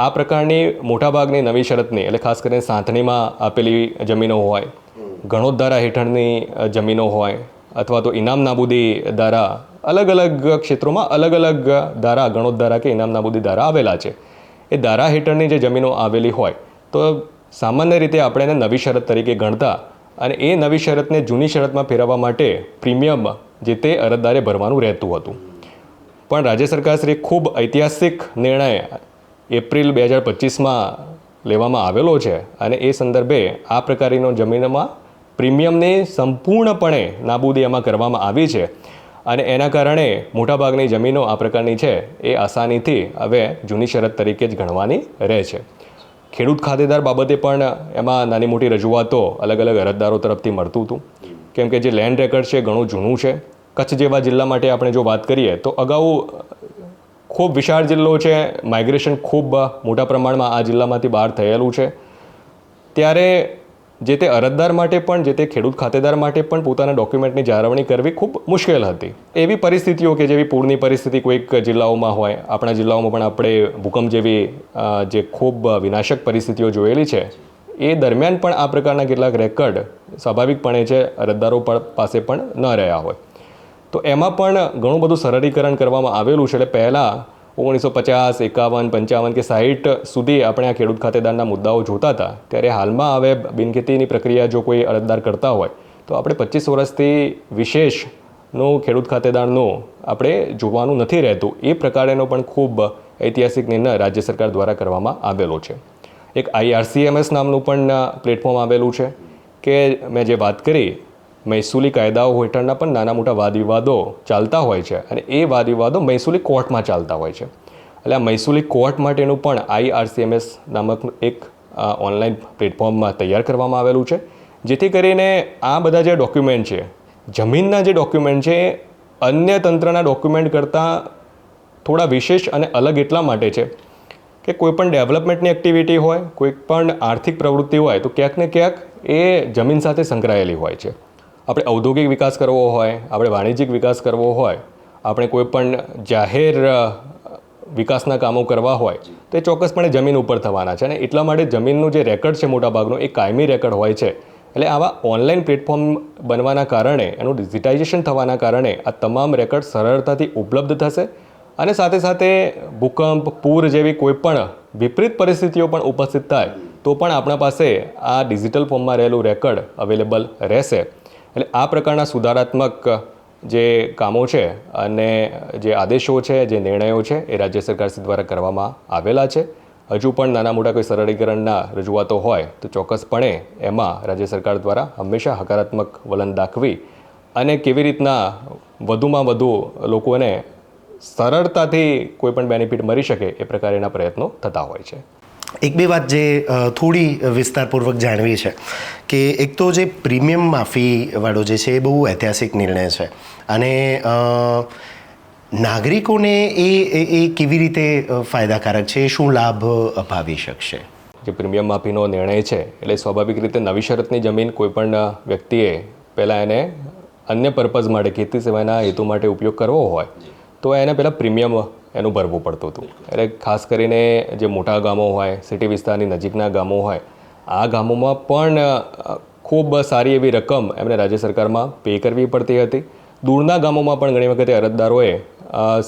આ પ્રકારની મોટાભાગની નવી શરતની, એટલે ખાસ કરીને સાંથણીમાં આપેલી જમીનો હોય, ગણોત ધારા હેઠળની જમીનો હોય, અથવા તો ઇનામ નાબૂદી ધારા, અલગ અલગ ક્ષેત્રોમાં અલગ અલગ ધારા, ગણોત ધારા કે ઇનામ નાબૂદી ધારા આવેલા છે. એ ધારા હેઠળની જે જમીનો આવેલી હોય તો સામાન્ય રીતે આપણે એને નવી શરત તરીકે ગણતા અને એ નવી શરતને જૂની શરતમાં ફેરવવા માટે પ્રીમિયમ જે તે અરજદારે ભરવાનું રહેતું હતું. પણ રાજ્ય સરકારશ્રી ખૂબ ઐતિહાસિક નિર્ણય એપ્રિલ 2025માં લેવામાં આવેલો છે અને એ સંદર્ભે આ પ્રકારની જમીનમાં પ્રીમિયમની સંપૂર્ણપણે નાબૂદી એમાં કરવામાં આવી છે અને એના કારણે મોટાભાગની જમીનો આ પ્રકારની છે એ આસાનીથી હવે જૂની શરત તરીકે જ ગણવાની રહે છે. ખેડૂત ખાતેદાર બાબતે પણ એમાં નાની મોટી રજૂઆતો અલગ અલગ અરજદારો તરફથી મળતું હતું, કેમ કે જે લેન્ડ રેકર્ડ છે ઘણું જૂનું છે. કચ્છ જેવા જિલ્લા માટે આપણે જો વાત કરીએ તો અગાઉ ખૂબ વિશાળ જિલ્લો છે, માઇગ્રેશન ખૂબ મોટા પ્રમાણમાં આ જિલ્લામાંથી બહાર થયેલું છે. ત્યારે જે તે અરજદાર માટે પણ જે તે ખેડૂત ખાતેદાર માટે પણ પોતાના ડોક્યુમેન્ટની જાળવણી કરવી ખૂબ મુશ્કેલ હતી. એવી પરિસ્થિતિઓ કે જેવી પૂરની પરિસ્થિતિ કોઈક જિલ્લાઓમાં હોય, આપણા જિલ્લાઓમાં પણ આપણે ભૂકંપ જેવી જે ખૂબ વિનાશક પરિસ્થિતિઓ જોયેલી છે, એ દરમિયાન પણ આ પ્રકારના કેટલાક રેકર્ડ સ્વાભાવિકપણે છે અરજદારો પાસે પણ ન રહ્યા હોય. તો એમાં પણ ઘણું બધું સરળીકરણ કરવામાં આવેલું છે. એટલે પહેલાં 1950, 51, 55 કે 60 સુધી આપણે આ ખેડૂત ખાતેદારના મુદ્દાઓ જોતા હતા, ત્યારે હાલમાં હવે બિનખેતીની પ્રક્રિયા જો કોઈ અરજદાર કરતા હોય તો આપણે 25 વર્ષથી વિશેષનું ખેડૂત ખાતેદારનું આપણે જોવાનું નથી રહેતું. એ પ્રકારેનો પણ ખૂબ ઐતિહાસિક નિર્ણય રાજ્ય સરકાર દ્વારા કરવામાં આવેલો છે. એક IRCMS નામનું પણ પ્લેટફોર્મ આવેલું છે કે મેં જે વાત કરી, મહેસૂલી કાયદાઓ હેઠળના પણ નાના મોટા વાદ વિવાદો ચાલતા હોય છે અને એ વાદ વિવાદો મહેસૂલી કોર્ટમાં ચાલતા હોય છે. એટલે આ મહેસૂલી કોર્ટ માટેનું પણ IRCMS નામક એક ઓનલાઈન પ્લેટફોર્મમાં તૈયાર કરવામાં આવેલું છે, જેથી કરીને આ બધા જે ડોક્યુમેન્ટ છે, જમીનના જે ડોક્યુમેન્ટ છે, એ અન્ય તંત્રના ડોક્યુમેન્ટ કરતાં થોડા વિશેષ અને અલગ એટલા માટે છે કે કોઈપણ ડેવલપમેન્ટની એક્ટિવિટી હોય, કોઈ પણ આર્થિક પ્રવૃત્તિ હોય તો ક્યાંક ને ક્યાંક એ જમીન સાથે સંકળાયેલી હોય છે. આપણે ઔદ્યોગિક વિકાસ કરવો હોય, આપણે વાણિજ્યિક વિકાસ કરવો હોય, આપણે કોઈ પણ જાહેર વિકાસના કામો કરવા હોય તો એ ચોક્કસપણે જમીન ઉપર થવાના છે અને એટલા માટે જમીનનું જે રેકર્ડ છે મોટાભાગનું એ કાયમી રેકર્ડ હોય છે. એટલે આવા ઓનલાઈન પ્લેટફોર્મ બનવાના કારણે, એનું ડિજિટાઇઝેશન થવાના કારણે આ તમામ રેકર્ડ સરળતાથી ઉપલબ્ધ થશે અને સાથે સાથે ભૂકંપ, પૂર જેવી કોઈ પણ વિપરીત પરિસ્થિતિઓ પણ ઉપસ્થિત થાય તો પણ આપણા પાસે આ ડિજિટલ ફોર્મમાં રહેલું રેકર્ડ અવેલેબલ રહેશે. એટલે આ પ્રકારના સુધારાત્મક જે કામો છે અને જે આદેશો છે, જે નિર્ણયો છે એ રાજ્ય સરકાર દ્વારા કરવામાં આવેલા છે. હજુ પણ નાના મોટા કોઈ સરળીકરણના રજૂઆતો હોય તો ચોક્કસપણે એમાં રાજ્ય સરકાર દ્વારા હંમેશા હકારાત્મક વલણ દાખવી અને કેવી રીતના વધુમાં વધુ લોકોને સરળતાથી કોઈ પણ બેનિફિટ મળી શકે એ પ્રકારના પ્રયત્નો થતા હોય છે.
એક બે વાત જે થોડી વિસ્તારપૂર્વક જાણવી છે કે એક તો જે પ્રીમિયમ માફીવાળો જે છે એ બહુ ઐતિહાસિક નિર્ણય છે અને નાગરિકોને એ કેવી રીતે ફાયદાકારક છે, શું લાભ અપાવી શકશે?
જે પ્રીમિયમ માફીનો નિર્ણય છે એટલે સ્વાભાવિક રીતે નવી શરતની જમીન કોઈપણ વ્યક્તિએ પહેલાં એને અન્ય પર્પઝ માટે, ખેતી સિવાયના હેતુ માટે ઉપયોગ કરવો હોય તો એને પહેલાં પ્રીમિયમ એનું ભરવું પડતું હતું. એટલે ખાસ કરીને જે મોટા ગામો હોય, સિટી વિસ્તારની નજીકના ગામો હોય, આ ગામોમાં પણ ખૂબ સારી એવી રકમ એમને રાજ્ય સરકારમાં પે કરવી પડતી હતી. દૂરના ગામોમાં પણ ઘણી વખતે અરજદારોએ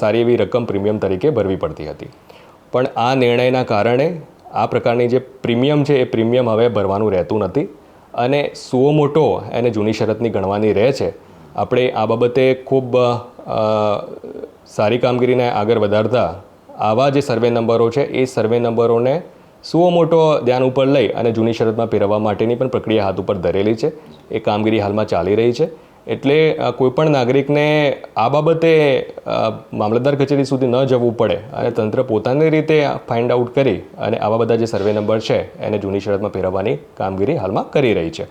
સારી એવી રકમ પ્રીમિયમ તરીકે ભરવી પડતી હતી. પણ આ નિર્ણયના કારણે આ પ્રકારની જે પ્રીમિયમ છે એ પ્રીમિયમ હવે ભરવાનું રહેતું નથી અને સુઓ મોટો એને જૂની શરતની ગણવાની રહે છે. આપણે આ બાબતે ખૂબ સારી કામગીરીને આગળ વધારતા આવા જે સર્વે નંબરો છે એ સર્વે નંબરોને સુઓ મોટો ધ્યાન ઉપર લઈ અને જૂની શરતમાં ફેરવવા માટેની પણ પ્રક્રિયા હાથ ઉપર ધરેલી છે. એ કામગીરી હાલમાં ચાલી રહી છે. એટલે કોઈપણ નાગરિકને આ બાબતે મામલતદાર કચેરી સુધી ન જવું પડે અને તંત્ર પોતાની રીતે ફાઇન્ડ આઉટ કરી અને આવા બધા જે સર્વે નંબર છે એને જૂની શરતમાં ફેરવવાની કામગીરી હાલમાં કરી રહી છે.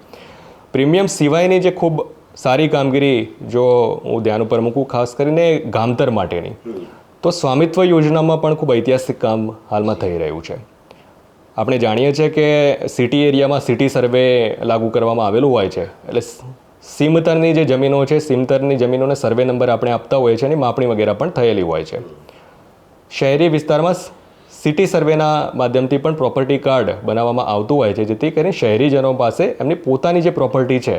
પ્રીમિયમ સિવાયની જે ખૂબ સારી કામગીરી જો હું ધ્યાન ઉપર મૂકું, ખાસ કરીને ગામતર માટેની, તો સ્વામિત્વ યોજનામાં પણ ખૂબ ઐતિહાસિક કામ હાલમાં થઈ રહ્યું છે. આપણે જાણીએ છીએ કે સિટી એરિયામાં સિટી સર્વે લાગુ કરવામાં આવેલું હોય છે, એટલે સીમતરની જે જમીનો છે, સીમતરની જમીનોને સર્વે નંબર આપણે આપતા હોઈએ છીએ અને માપણી વગેરે પણ થયેલી હોય છે. શહેરી વિસ્તારમાં સિટી સર્વેના માધ્યમથી પણ પ્રોપર્ટી કાર્ડ બનાવવામાં આવતું હોય છે, જેથી કરીને શહેરીજનો પાસે એમની પોતાની જે પ્રોપર્ટી છે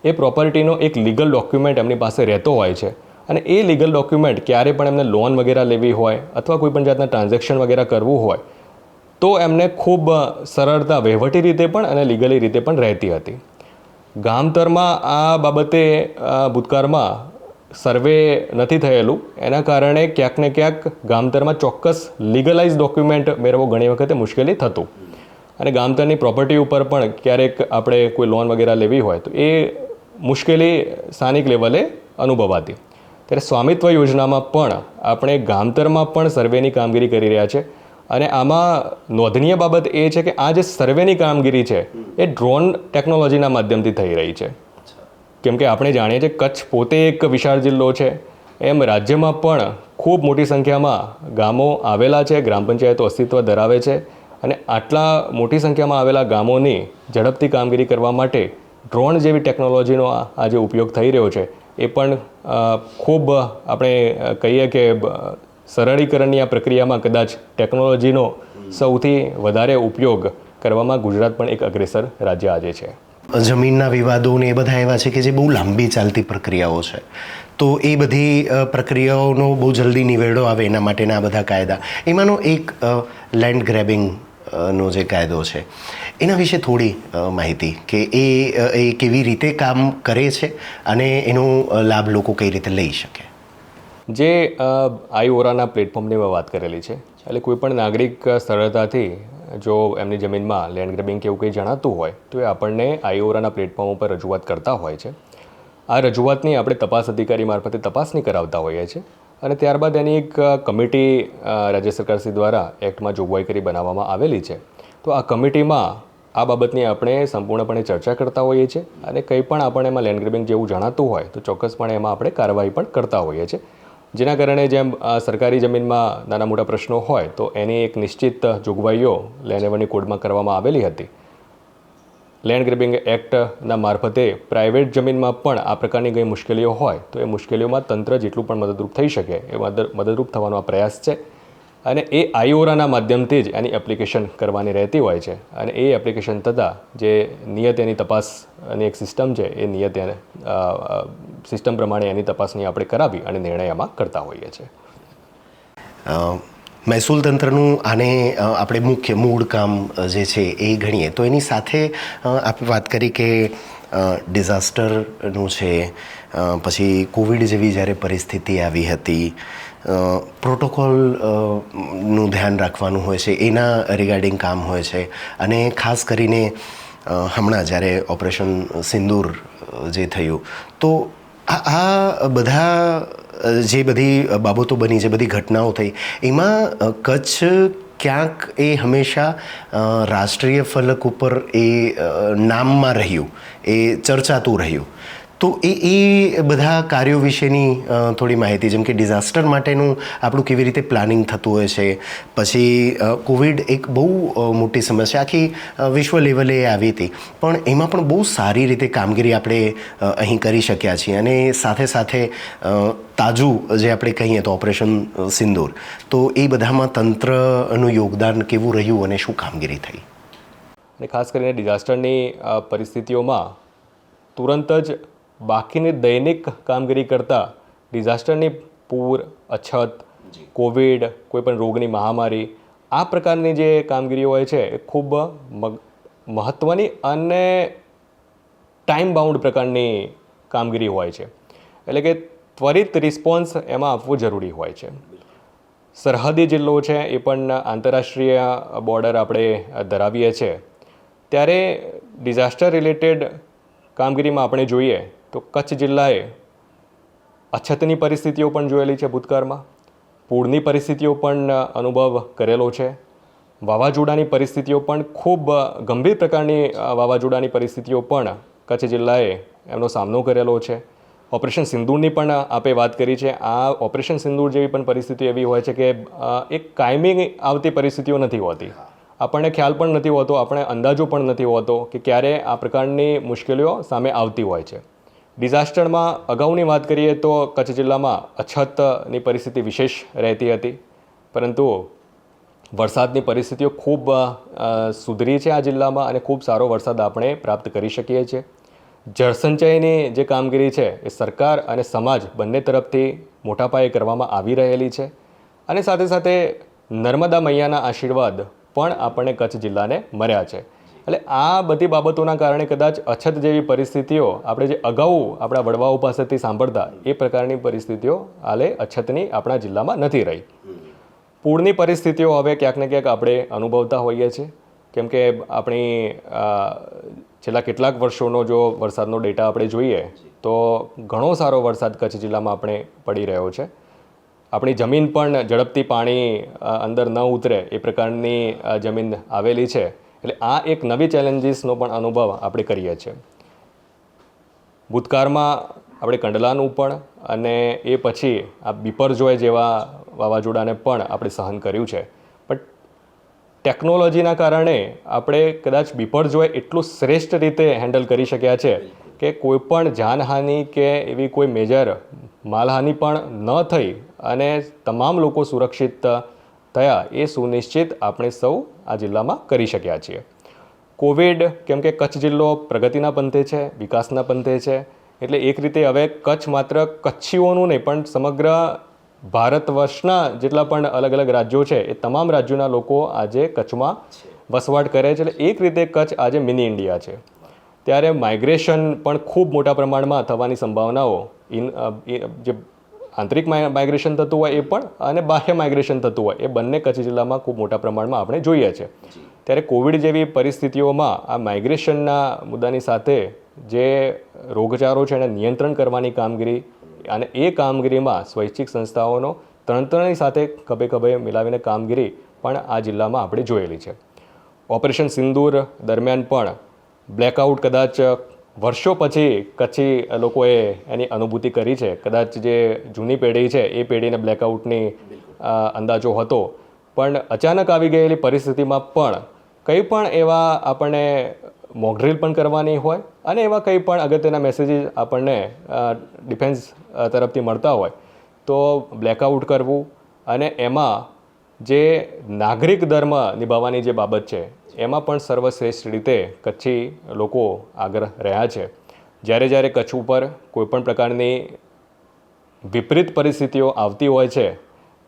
એ પ્રોપર્ટીનો એક લીગલ ડોક્યુમેન્ટ એમની પાસે રહેતો હોય છે. અને એ લીગલ ડોક્યુમેન્ટ ક્યારે પણ એમને લોન વગેરે લેવી હોય અથવા કોઈ પણ જાતના ટ્રાન્ઝેક્શન વગેરે કરવું હોય તો એમને ખૂબ સરળતા વહીવટી રીતે પણ અને લીગલી રીતે પણ રહેતી હતી. ગામતરમાં આ બાબતે ભૂતકાળમાં સર્વે નથી થયેલું, એના કારણે ક્યાંક ને ક્યાંક ગામતરમાં ચોક્કસ લીગલાઇઝ ડોક્યુમેન્ટ મેળવવો ઘણી વખતે મુશ્કેલી થતું અને ગામતરની પ્રોપર્ટી ઉપર પણ ક્યારેક આપણે કોઈ લોન વગેરે લેવી હોય તો એ મુશ્કેલી સ્થાનિક લેવલે અનુભવાતી. ત્યારે સ્વામિત્વ યોજનામાં પણ આપણે ગામતરમાં પણ સર્વેની કામગીરી કરી રહ્યા છે અને આમાં નોંધનીય બાબત એ છે કે આ જે સર્વેની કામગીરી છે એ ડ્રોન ટેકનોલોજીના માધ્યમથી થઈ રહી છે. કેમ કે આપણે જાણીએ છીએ કચ્છ પોતે એક વિશાળ જિલ્લો છે, એમ રાજ્યમાં પણ ખૂબ મોટી સંખ્યામાં ગામો આવેલા છે, ગ્રામ પંચાયતો અસ્તિત્વ ધરાવે છે અને આટલા મોટી સંખ્યામાં આવેલા ગામોની ઝડપથી કામગીરી કરવા માટે ડ્રોન જેવી ટેકનોલોજીનો આજે ઉપયોગ થઈ રહ્યો છે. એ પણ ખૂબ આપણે કહીએ કે સરળીકરણની આ પ્રક્રિયામાં કદાચ ટેકનોલોજીનો સૌથી વધારે ઉપયોગ કરવામાં ગુજરાત પણ એક અગ્રેસર રાજ્ય આજે છે.
જમીનના વિવાદો ને એ બધા એવા છે કે જે બહુ લાંબી ચાલતી પ્રક્રિયાઓ છે, તો એ બધી પ્રક્રિયાઓનો બહુ જલ્દી નિવેડો આવે એના માટેના આ બધા કાયદા, એમાંનો એક લેન્ડ ગ્રેબિંગ નો જે કાયદો છે એના વિશે થોડી માહિતી કે એ કેવી રીતે કામ કરે છે અને એનો લાભ લોકો કઈ રીતે લઈ શકે.
જે આઈઓરાના પ્લેટફોર્મની મેં વાત કરેલી છે, એટલે કોઈ પણ નાગરિક સરળતાથી જો એમની જમીનમાં લેન્ડ ગ્રેબિંગ કે એવું કંઈ જણાતું હોય તો એ આપણને આઈઓરાના પ્લેટફોર્મ ઉપર રજૂઆત કરતા હોય છે. આ રજૂઆતની આપણે તપાસ અધિકારી મારફતે તપાસણી કરાવતા હોઈએ છીએ અને ત્યારબાદ એની એક કમિટી રાજ્ય સરકારશ્રી દ્વારા એક્ટમાં જોગવાઈ કરી બનાવવામાં આવેલી છે. તો આ કમિટીમાં આ બાબતની આપણે સંપૂર્ણપણે ચર્ચા કરતા હોઈએ છીએ અને કંઈ પણ આપણને એમાં લેન્ડ ગ્રેબિંગ જેવું જણાતું હોય તો ચોક્કસપણે એમાં આપણે કાર્યવાહી પણ કરતા હોઈએ છીએ. જેના કારણે જેમ સરકારી જમીનમાં નાના મોટા પ્રશ્નો હોય તો એની એક નિશ્ચિત જોગવાઈઓ લેન્ડ રેવન્યુ કોડમાં કરવામાં આવેલી હતી. લેન્ડ ગ્રેબિંગ એક્ટના મારફતે પ્રાઇવેટ જમીનમાં પણ આ પ્રકારની કંઈ મુશ્કેલીઓ હોય તો એ મુશ્કેલીઓમાં તંત્ર જેટલું પણ મદદરૂપ થઈ શકે એ મદદરૂપ થવાનો આ પ્રયાસ છે અને એ આઈઓરાના માધ્યમથી જ એની એપ્લિકેશન કરવાની રહેતી હોય છે અને એ એપ્લિકેશન થતાં જે નિયત એની તપાસની એક સિસ્ટમ છે એ નિયત સિસ્ટમ પ્રમાણે એની તપાસની આપણે કરાવી અને નિર્ણય એમાં કરતા હોઈએ છીએ.
મહેસૂલ તંત્રનું આને આપણે મુખ્ય મૂળ કામ જે છે એ ગણીએ તો એની સાથે આપણે વાત કરી કે ડિઝાસ્ટરનું છે, પછી કોવિડ જેવી જ્યારે પરિસ્થિતિ આવી હતી, પ્રોટોકોલનું ધ્યાન રાખવાનું હોય છે, એના રિગાર્ડિંગ કામ હોય છે અને ખાસ કરીને હમણાં જ્યારે ઓપરેશન સિંદૂર જે થયું તો આ બધા જે બધી બાબતો બની, જે બધી ઘટનાઓ થઈ, એમાં કચ્છ ક્યાંક એ હંમેશા રાષ્ટ્રીય ફલક ઉપર એ નામમાં રહ્યું, એ ચર્ચાતું રહ્યું. તો એ બધા કાર્યો વિશેની થોડી માહિતી, જેમ કે ડિઝાસ્ટર માટેનું આપણું કેવી રીતે પ્લાનિંગ થતું હોય છે, પછી કોવિડ એક બહુ મોટી સમસ્યા આખી વિશ્વ લેવલે આવી હતી, પણ એમાં પણ બહુ સારી રીતે કામગીરી આપણે અહીં કરી શક્યા છીએ અને સાથે સાથે તાજું જે આપણે કહીએ તો ઓપરેશન સિંદૂર, તો એ બધામાં તંત્રનું યોગદાન કેવું રહ્યું અને શું કામગીરી થઈ.
અને ખાસ કરીને ડિઝાસ્ટરની પરિસ્થિતિઓમાં તુરંત જ બાકીની દૈનિક કામગીરી કરતાં ડિઝાસ્ટરની પૂર, અછત, કોવિડ, કોઈપણ રોગની મહામારી, આ પ્રકારની જે કામગીરીઓ હોય છે એ ખૂબ મહત્ત્વની અને ટાઈમ બાઉન્ડ પ્રકારની કામગીરી હોય છે. એટલે કે ત્વરિત રિસ્પોન્સ એમાં આપવો જરૂરી હોય છે. સરહદી જિલ્લો છે એ પણ આંતરરાષ્ટ્રીય બોર્ડર આપણે ધરાવીએ છીએ, ત્યારે ડિઝાસ્ટર રિલેટેડ કામગીરીમાં આપણે જોઈએ તો કચ્છ જિલ્લાએ અછતની પરિસ્થિતિઓ પણ જોયેલી છે ભૂતકાળમાં, પૂરની પરિસ્થિતિઓ પણ અનુભવ કરેલો છે, વાવાઝોડાની પરિસ્થિતિઓ પણ ખૂબ ગંભીર પ્રકારની વાવાઝોડાની પરિસ્થિતિઓ પણ કચ્છ જિલ્લાએ એમનો સામનો કરેલો છે. ઓપરેશન સિંદૂરની પણ આપે વાત કરી છે. આ ઓપરેશન સિંદૂર જેવી પણ પરિસ્થિતિ એવી હોય છે કે એક કાયમી આવતી પરિસ્થિતિઓ નથી હોતી. આપણને ખ્યાલ પણ નથી હોતો, આપણે અંદાજો પણ નથી હોતો કે ક્યારે આ પ્રકારની મુશ્કેલીઓ સામે આવતી હોય છે. ડિઝાસ્ટરમાં અગાઉની વાત કરીએ તો કચ્છ જિલ્લામાં અછતની પરિસ્થિતિ વિશેષ રહેતી હતી, પરંતુ વરસાદની પરિસ્થિતિઓ ખૂબ સુધરી છે આ જિલ્લામાં અને ખૂબ સારો વરસાદ આપણે પ્રાપ્ત કરી શકીએ છીએ. જળસંચયની જે કામગીરી છે એ સરકાર અને સમાજ બંને તરફથી મોટા પાયે કરવામાં આવી રહેલી છે અને સાથે સાથે નર્મદા મૈયાના આશીર્વાદ પણ આપણને કચ્છ જિલ્લાને મળ્યા છે. એટલે આ બધી બાબતોના કારણે કદાચ અછત જેવી પરિસ્થિતિઓ આપણે જે અગાઉ આપણા વડવાઓ પાસેથી સાંભળતા એ પ્રકારની પરિસ્થિતિઓ હાલે અછતની આપણા જિલ્લામાં નથી રહી. પૂરની પરિસ્થિતિઓ હવે ક્યાંક ને ક્યાંક આપણે અનુભવતા હોઈએ છીએ, કેમ કે આપણી છેલ્લા કેટલાક વર્ષોનો જો વરસાદનો ડેટા આપણે જોઈએ તો ઘણો સારો વરસાદ કચ્છ જિલ્લામાં આપણે પડી રહ્યો છે. આપણી જમીન પણ ઝડપથી પાણી અંદર ન ઉતરે એ પ્રકારની જમીન આવેલી છે. એટલે આ એક નવી ચેલેન્જીસનો પણ અનુભવ આપણે કરીએ છીએ. ભૂતકાળમાં આપણે કંડલાનું પણ અને એ પછી આ બિપરજોય જેવા વાવાઝોડાને પણ આપણે સહન કર્યું છે. પણ ટેકનોલોજીના કારણે આપણે કદાચ બિપરજોય એટલું શ્રેષ્ઠ રીતે હેન્ડલ કરી શક્યા છે કે કોઈ પણ જાનહાનિ કે એવી કોઈ મેજર માલહાનિ પણ ન થઈ અને તમામ લોકો સુરક્ષિત થયા એ સુનિશ્ચિત આપણે સૌ આ જિલ્લામાં કરી શક્યા છીએ. કોવિડ, કેમ કે કચ્છ જિલ્લો પ્રગતિના પંથે છે, વિકાસના પંથે છે, એટલે એક રીતે હવે કચ્છ માત્ર કચ્છીઓનું નહીં પણ સમગ્ર ભારત વર્ષના જેટલા પણ અલગ અલગ રાજ્યો છે એ તમામ રાજ્યોના લોકો આજે કચ્છમાં વસવાટ કરે છે. એટલે એક રીતે કચ્છ આજે મિની ઇન્ડિયા છે. ત્યારે માઇગ્રેશન પણ ખૂબ મોટા પ્રમાણમાં થવાની સંભાવનાઓ જે આંતરિક માઇગ્રેશન થતું હોય એ પણ અને બાહ્ય માઇગ્રેશન થતું હોય એ બંને કચ્છ જિલ્લામાં ખૂબ મોટા પ્રમાણમાં આપણે જોઈએ છે. ત્યારે કોવિડ જેવી પરિસ્થિતિઓમાં આ માઇગ્રેશનના મુદ્દાની સાથે જે રોગચાળો છે એને નિયંત્રણ કરવાની કામગીરી અને એ કામગીરીમાં સ્વૈચ્છિક સંસ્થાઓનો તંત્રની સાથે ખભે ખભે મિલાવીને કામગીરી પણ આ જિલ્લામાં આપણે જોયેલી છે. ઓપરેશન સિંદૂર દરમિયાન પણ બ્લેકઆઉટ કદાચ વર્ષો પછી કચ્છી લોકોએ એની અનુભૂતિ કરી છે. કદાચ જે જૂની પેઢી છે એ પેઢીને બ્લેકઆઉટની અંદાજો હતો, પણ અચાનક આવી ગયેલી પરિસ્થિતિમાં પણ કંઈ પણ એવા આપણને મોકડ્રીલ પણ કરવાની હોય અને એવા કંઈ પણ અગત્યના મેસેજીસ આપણને ડિફેન્સ તરફથી મળતા હોય તો બ્લેકઆઉટ કરવું અને એમાં જે નાગરિક ધર્મ નિભાવવાની જે બાબત છે એમાં પણ સર્વશ્રેષ્ઠ રીતે કચ્છી લોકો આગળ રહ્યા છે. જ્યારે કચ્છ ઉપર કોઈપણ પ્રકારની વિપરીત પરિસ્થિતિઓ આવતી હોય છે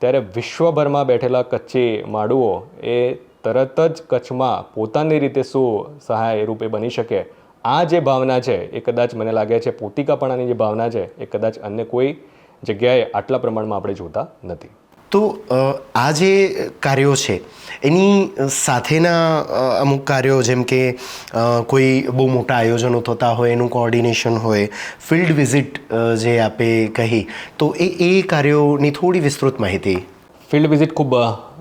ત્યારે વિશ્વભરમાં બેઠેલા કચ્છી માડુઓ એ તરત જ કચ્છમાં પોતાની રીતે શું સહાય રૂપે બની શકે આ જે ભાવના છે એ કદાચ મને લાગે છે પોતિકાપણાની જે ભાવના છે એ કદાચ અન્ય કોઈ જગ્યાએ આટલા પ્રમાણમાં આપણે જોતા નથી.
તો આ જે કાર્યો છે એની સાથેના અમુક કાર્યો જેમ કે કોઈ બહુ મોટા આયોજનો થતા હોય એનું કોઓર્ડિનેશન હોય, ફિલ્ડ વિઝિટ જે આપે કહી, તો એ કાર્યોની થોડી વિસ્તૃત માહિતી.
ફિલ્ડ વિઝિટ ખૂબ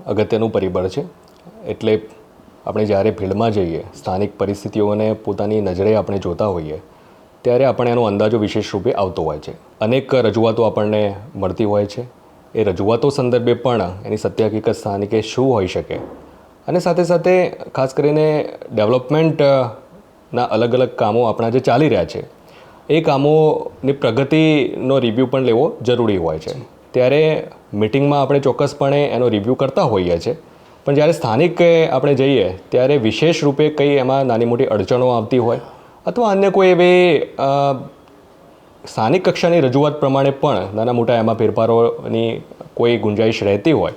અગત્યનું પરિબળ છે. એટલે આપણે જ્યારે ફિલ્ડમાં જઈએ, સ્થાનિક પરિસ્થિતિઓને પોતાની નજરે આપણે જોતા હોઈએ ત્યારે આપણને એનો અંદાજો વિશેષ રૂપે આવતો હોય છે. અનેક રજૂઆતો આપણને મળતી હોય છે. એ રજૂઆતો સંદર્ભે પણ એની સત્ય હકીકત સ્થાનિકે શું હોઈ શકે અને સાથે સાથે ખાસ કરીને ડેવલપમેન્ટના અલગ અલગ કામો આપણા જે ચાલી રહ્યા છે એ કામોની પ્રગતિનો રિવ્યૂ પણ લેવો જરૂરી હોય છે. ત્યારે મિટિંગમાં આપણે ચોક્કસપણે એનો રિવ્યૂ કરતા હોઈએ છીએ, પણ જ્યારે સ્થાનિક આપણે જઈએ ત્યારે વિશેષ રૂપે કંઈ એમાં નાની મોટી અડચણો આવતી હોય અથવા અન્ય કોઈ એવી સ્થાનિક કક્ષાની રજૂઆત પ્રમાણે પણ નાના મોટા એમાં ફેરફારોની કોઈ ગુંજાઈશ રહેતી હોય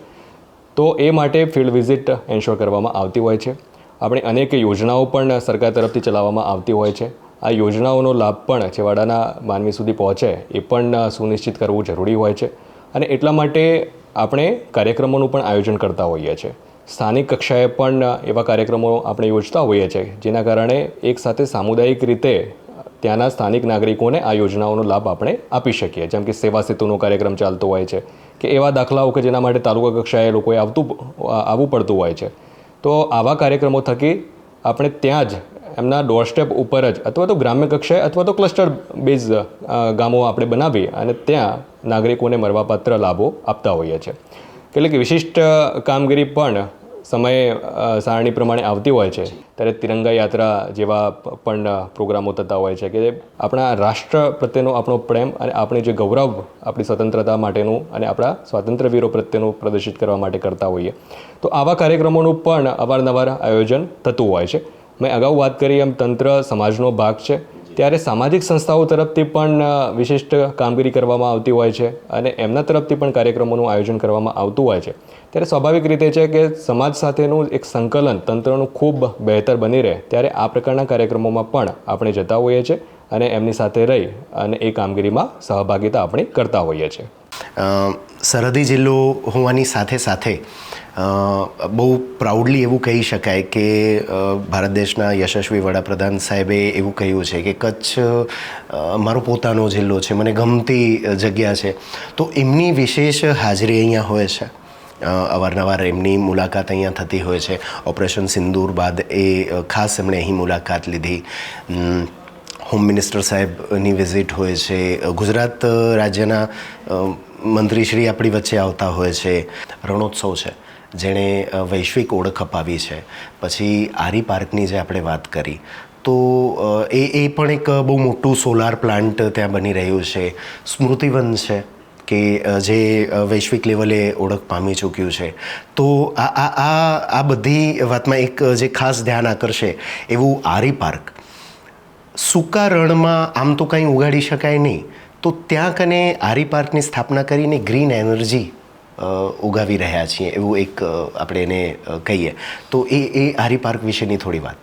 તો એ માટે ફિલ્ડ વિઝિટ એન્શ્યોર કરવામાં આવતી હોય છે. આપણી અનેક યોજનાઓ પણ સરકાર તરફથી ચલાવવામાં આવતી હોય છે. આ યોજનાઓનો લાભ પણ છેવાડાના માનવી સુધી પહોંચે એ પણ સુનિશ્ચિત કરવું જરૂરી હોય છે અને એટલા માટે આપણે કાર્યક્રમોનું પણ આયોજન કરતા હોઈએ છીએ. સ્થાનિક કક્ષાએ પણ એવા કાર્યક્રમો આપણે યોજતા હોઈએ છીએ જેના કારણે એક સાથે સામુદાયિક રીતે ત્યાંના સ્થાનિક નાગરિકોને આ યોજનાઓનો લાભ આપણે આપી શકીએ. જેમ કે સેવા સેતુનો કાર્યક્રમ ચાલતો હોય છે કે એવા દાખલાઓ કે જેના માટે તાલુકા કક્ષાએ લોકોએ આવવું પડતું હોય છે. તો આવા કાર્યક્રમો થકી આપણે ત્યાં જ એમના ડોરસ્ટેપ ઉપર જ અથવા તો ગ્રામ્ય કક્ષાએ અથવા તો ક્લસ્ટર બેઝ ગામો આપણે બનાવી અને ત્યાં નાગરિકોને મળવાપાત્ર લાભો આપતા હોઈએ છીએ. કેટલીક વિશિષ્ટ કામગીરી પણ સમય સારણી પ્રમાણે આવતી હોય છે. ત્યારે તિરંગા યાત્રા જેવા પણ પ્રોગ્રામો થતા હોય છે કે આપણા રાષ્ટ્ર પ્રત્યેનો આપણો પ્રેમ અને આપણી જે ગૌરવ આપણી સ્વતંત્રતા માટેનું અને આપણા સ્વાતંત્ર્યવીરો પ્રત્યેનું પ્રદર્શિત કરવા માટે કરતા હોઈએ. તો આવા કાર્યક્રમોનું પણ અવારનવાર આયોજન થતું હોય છે. મેં અગાઉ વાત કરી એમ તંત્ર સમાજનો ભાગ છે, ત્યારે સામાજિક સંસ્થાઓ તરફથી પણ વિશિષ્ટ કામગીરી કરવામાં આવતી હોય છે અને એમના તરફથી પણ કાર્યક્રમોનું આયોજન કરવામાં આવતું હોય છે. ત્યારે સ્વાભાવિક રીતે છે કે સમાજ સાથેનું એક સંકલન તંત્રનું ખૂબ બહેતર બની રહે, ત્યારે આ પ્રકારના કાર્યક્રમોમાં પણ આપણે જતા હોઈએ છીએ અને એમની સાથે રહી અને એ કામગીરીમાં સહભાગિતા આપણે કરતા હોઈએ છીએ.
સરહદી જિલ્લો હોવાની સાથે સાથે બહુ પ્રાઉડલી એવું કહી શકાય કે ભારત દેશના યશસ્વી વડાપ્રધાન સાહેબે એવું કહ્યું છે કે કચ્છ મારો પોતાનો જિલ્લો છે, મને ગમતી જગ્યા છે. તો એમની વિશેષ હાજરી અહીંયા હોય છે. અવારનવાર એમની મુલાકાત અહીંયા થતી હોય છે. ઓપરેશન સિંદૂર બાદ એ ખાસ એમણે અહીં મુલાકાત લીધી. હોમ મિનિસ્ટર સાહેબની વિઝિટ હોય છે. ગુજરાત રાજ્યના મંત્રીશ્રી આપણી વચ્ચે આવતા હોય છે. રણોત્સવ છે જેણે વૈશ્વિક ઓળખ અપાવી છે. પછી આરી પાર્કની જે આપણે વાત કરી તો એ પણ એક બહુ મોટું સોલાર પ્લાન્ટ ત્યાં બની રહ્યું છે. સ્મૃતિવન છે કે જે વૈશ્વિક લેવલે ઓળખ પામી ચૂક્યું છે. તો આ બધી વાતમાં એક જે ખાસ ધ્યાન આકર્ષે એવું આરી પાર્ક. સૂકા રણમાં આમ તો કંઈ ઉગાડી શકાય નહીં, તો ત્યાં કને આરી પાર્કની સ્થાપના કરીને ગ્રીન એનર્જી ઉગાવી રહ્યા છીએ એવું એક આપણે એને કહીએ. તો એ આરી પાર્ક વિશેની થોડી વાત.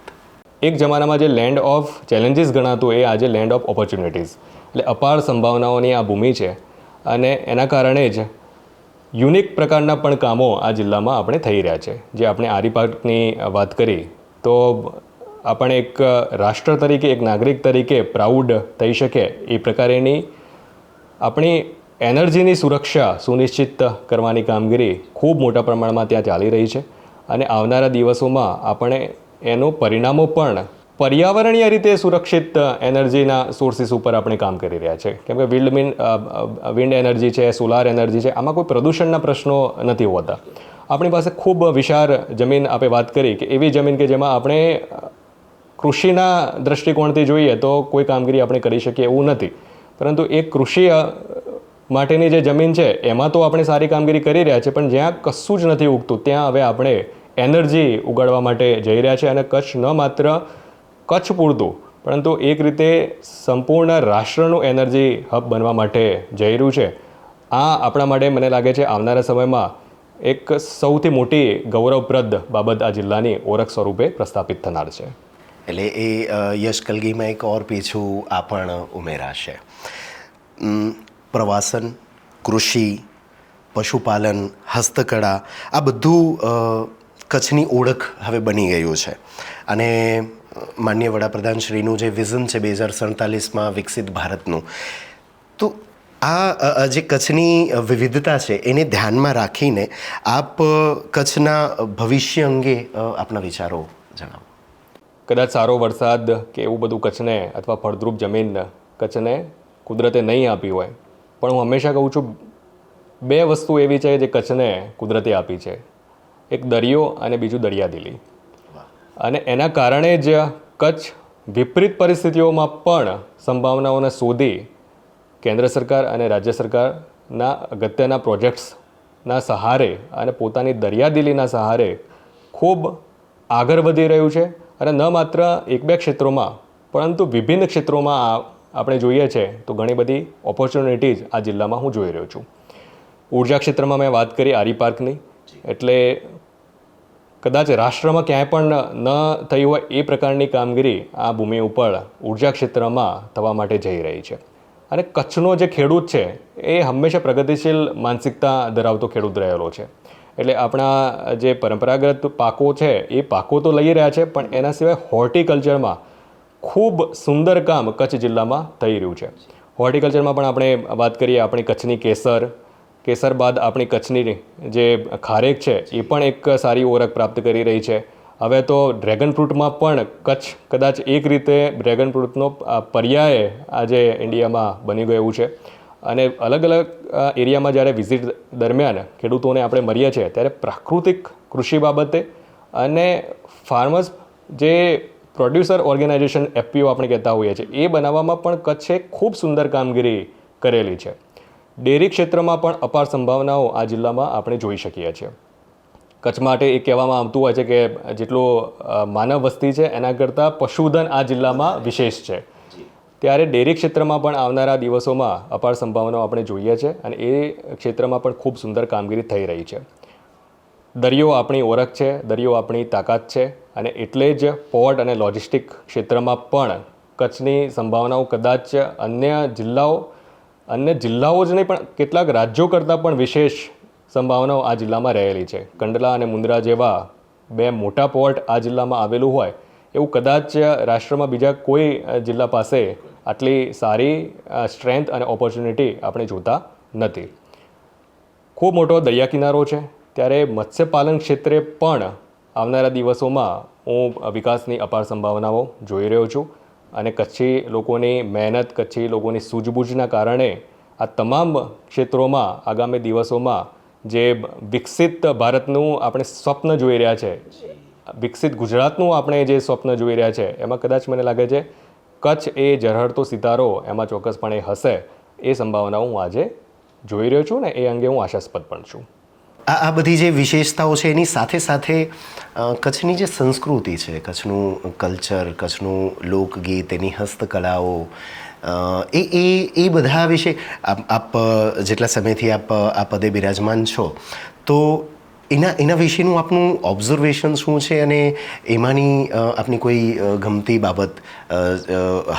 એક જમાનામાં જે લેન્ડ ઓફ ચેલેન્જીસ ગણાતું એ આજે લેન્ડ ઓફ ઓપોર્ચ્યુનિટીઝ, એટલે અપાર સંભાવનાઓની આ ભૂમિ છે અને એના કારણે જ યુનિક પ્રકારના પણ કામો આ જિલ્લામાં આપણે થઈ રહ્યા છે. જે આપણે આરી પાર્કની વાત કરી તો આપણે એક રાષ્ટ્ર તરીકે, એક નાગરિક તરીકે પ્રાઉડ થઈ શકે એ પ્રકારેની આપણી એનર્જીની સુરક્ષા સુનિશ્ચિત કરવાની કામગીરી ખૂબ મોટા પ્રમાણમાં ત્યાં ચાલી રહી છે અને આવનારા દિવસોમાં આપણે એનું પરિણામો પણ પર્યાવરણીય રીતે સુરક્ષિત એનર્જીના સોર્સિસ ઉપર આપણે કામ કરી રહ્યા છે. કેમ કે વિન્ડ એનર્જી છે, સોલાર એનર્જી છે, આમાં કોઈ પ્રદૂષણના પ્રશ્નો નથી હોતા. આપણી પાસે ખૂબ વિશાળ જમીન આપણે વાત કરી કે એવી જમીન કે જેમાં આપણે કૃષિના દૃષ્ટિકોણથી જોઈએ તો કોઈ કામગીરી આપણે કરી શકીએ એવું નથી, પરંતુ એક કૃષિ માટેની જે જમીન છે એમાં તો આપણે સારી કામગીરી કરી રહ્યા છીએ, પણ જ્યાં કશું જ નથી ઉગતું ત્યાં હવે આપણે એનર્જી ઉગાડવા માટે જઈ રહ્યા છે. અને કચ્છ ન માત્ર કચ્છ પૂરતું પરંતુ એક રીતે સંપૂર્ણ રાષ્ટ્રનું એનર્જી હબ બનવા માટે જઈ રહ્યું છે. આ આપણા માટે મને લાગે છે આવનારા સમયમાં એક સૌથી મોટી ગૌરવપ્રદ બાબત આ જિલ્લાની ઓળખ સ્વરૂપે પ્રસ્થાપિત થનાર છે.
એટલે એ યશ કલગીમાં એક ઓર પીછું આ પણ ઉમેરાશે. પ્રવાસન, કૃષિ, પશુપાલન, હસ્તકળા આ બધું કચ્છની ઓળખ હવે બની ગયું છે. અને માનનીય વડાપ્રધાન શ્રીનું જે વિઝન છે 2047માં વિકસિત ભારતનું, તો આ જે કચ્છની વિવિધતા છે એને ધ્યાનમાં રાખીને આપ કચ્છના ભવિષ્ય અંગે આપના વિચારો જણાવો.
કદાચ સારો વરસાદ કે એવું બધું કચ્છને અથવા ફળદ્રુપ જમીન કચ્છને કુદરતે નહીં આપી હોય, પણ હું હંમેશા કહું છું 2 વસ્તુ એવી છે જે કચ્છને કુદરતે આપી છે, એક દરિયો અને બીજું દરિયાદિલી. અને એના કારણે જ કચ્છ વિપરીત પરિસ્થિતિઓમાં પણ સંભાવનાઓને શોધી કેન્દ્ર સરકાર અને રાજ્ય સરકારના અગત્યના પ્રોજેક્ટ્સના સહારે અને પોતાની દરિયાદિલીના સહારે ખૂબ આગળ વધી રહ્યું છે. અને ન માત્ર 1-2 ક્ષેત્રોમાં પરંતુ વિભિન્ન ક્ષેત્રોમાં આપણે જોઈએ છે તો ઘણી બધી ઓપોર્ચ્યુનિટીઝ આ જિલ્લામાં હું જોઈ રહ્યો છું. ઉર્જા ક્ષેત્રમાં મેં વાત કરી આરી પાર્કની, એટલે કદાચ રાષ્ટ્રમાં ક્યાંય પણ ન થઈ હોય એ પ્રકારની કામગીરી આ ભૂમિ ઉપર ઉર્જા ક્ષેત્રમાં થવા માટે જઈ રહી છે. અને કચ્છનો જે ખેડૂત છે એ હંમેશા પ્રગતિશીલ માનસિકતા ધરાવતો ખેડૂત રહેલો છે. એટલે આપણા જે પરંપરાગત પાકો છે એ પાકો તો લઈ રહ્યા છે, પણ એના સિવાય હોર્ટિકલ્ચરમાં ખૂબ સુંદર કામ કચ્છ જિલ્લામાં થઈ રહ્યું છે. હોર્ટિકલ્ચરમાં પણ આપણે વાત કરીએ, આપણી કચ્છની કેસર બાદ આપણી કચ્છની જે ખારેક છે એ પણ એક સારી ઓળખ પ્રાપ્ત કરી રહી છે. હવે તો ડ્રેગન ફ્રૂટમાં પણ કચ્છ કદાચ એક રીતે ડ્રેગન ફ્રૂટનો પર્યાય આજે ઇન્ડિયામાં બની ગયું છે. અને અલગ અલગ એરિયામાં જ્યારે વિઝિટ દરમિયાન ખેડૂતોને આપણે મળીએ છીએ ત્યારે પ્રાકૃતિક કૃષિ બાબતે અને ફાર્મર્સ જે પ્રોડ્યુસર ઓર્ગેનાઇઝેશન FPO આપણે કહેતા હોઈએ છીએ એ બનાવવામાં પણ કચ્છે ખૂબ સુંદર કામગીરી કરેલી છે. ડેરી ક્ષેત્રમાં પણ અપાર સંભાવનાઓ આ જિલ્લામાં આપણે જોઈ શકીએ છીએ. કચ્છ માટે એ કહેવામાં આવતું હોય છે કે જેટલું માનવ વસ્તી છે એના કરતાં પશુધન આ જિલ્લામાં વિશેષ છે. ત્યારે ડેરી ક્ષેત્રમાં પણ આવનારા દિવસોમાં અપાર સંભાવનાઓ આપણે જોઈએ છે અને એ ક્ષેત્રમાં પણ ખૂબ સુંદર કામગીરી થઈ રહી છે. દરિયો આપણી ઓળખ છે, દરિયો આપણી તાકાત છે અને એટલે જ પોર્ટ અને લોજિસ્ટિક ક્ષેત્રમાં પણ કચ્છની સંભાવનાઓ કદાચ અન્ય જિલ્લાઓ જ નહીં પણ કેટલાક રાજ્યો કરતાં પણ વિશેષ સંભાવનાઓ આ જિલ્લામાં રહેલી છે. કંડલા અને મુન્દ્રા જેવા બે મોટા પોર્ટ આ જિલ્લામાં આવેલું હોય એવું કદાચ રાષ્ટ્રમાં બીજા કોઈ જિલ્લા પાસે આટલી સારી સ્ટ્રેન્થ અને ઓપોર્ચ્યુનિટી આપણે જોતા નથી. ખૂબ મોટો દરિયા કિનારો છે ત્યારે મત્સ્યપાલન ક્ષેત્રે પણ આવનારા દિવસોમાં હું વિકાસની અપાર સંભાવનાઓ જોઈ રહ્યો છું અને કચ્છી લોકોની મહેનત, કચ્છી લોકોની સૂઝબૂઝના કારણે આ તમામ ક્ષેત્રોમાં આગામી દિવસોમાં જે વિકસિત ભારતનું આપણે સ્વપ્ન જોઈ રહ્યા છે, વિકસિત ગુજરાતનું આપણે જે સ્વપ્ન જોઈ રહ્યા છે એમાં કદાચ મને લાગે છે કચ્છ એ ઝળહળતો સિતારો એમાં ચોક્કસપણે હશે. એ સંભાવનાઓ હું આજે જોઈ રહ્યો છું ને એ અંગે હું આશાસ્પદ પણ છું.
આ બધી જે વિશેષતાઓ છે એની સાથે સાથે કચ્છની જે સંસ્કૃતિ છે, કચ્છનું કલ્ચર, કચ્છનું લોકગીત, એની હસ્તકલાઓ, એ બધા વિશે આપ જેટલા સમયથી આપ આ પદે બિરાજમાન છો તો એના વિશેનું આપનું ઓબ્ઝર્વેશન શું છે અને એમાંની આપની કોઈ ગમતી બાબત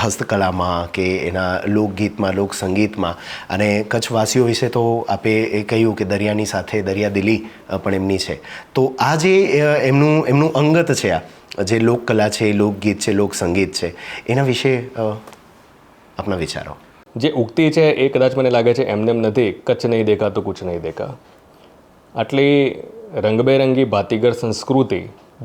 હસ્તકલામાં કે એના લોકગીતમાં, લોકસંગીતમાં? અને કચ્છવાસીઓ વિશે તો આપે એ કહ્યું કે દરિયાની સાથે દરિયાદિલી પણ એમની છે, તો આ જે એમનું અંગત છે, આ જે લોકકલા છે, લોકગીત છે, લોકસંગીત છે, એના વિશે આપના વિચારો.
જે ઉક્તિ છે એ કદાચ મને લાગે છે એમને નથી, કચ્છ નહીં દેખા તો કુછ નહીં દેખા. આટલી રંગબેરંગી ભાતીગર સંસ્કૃતિ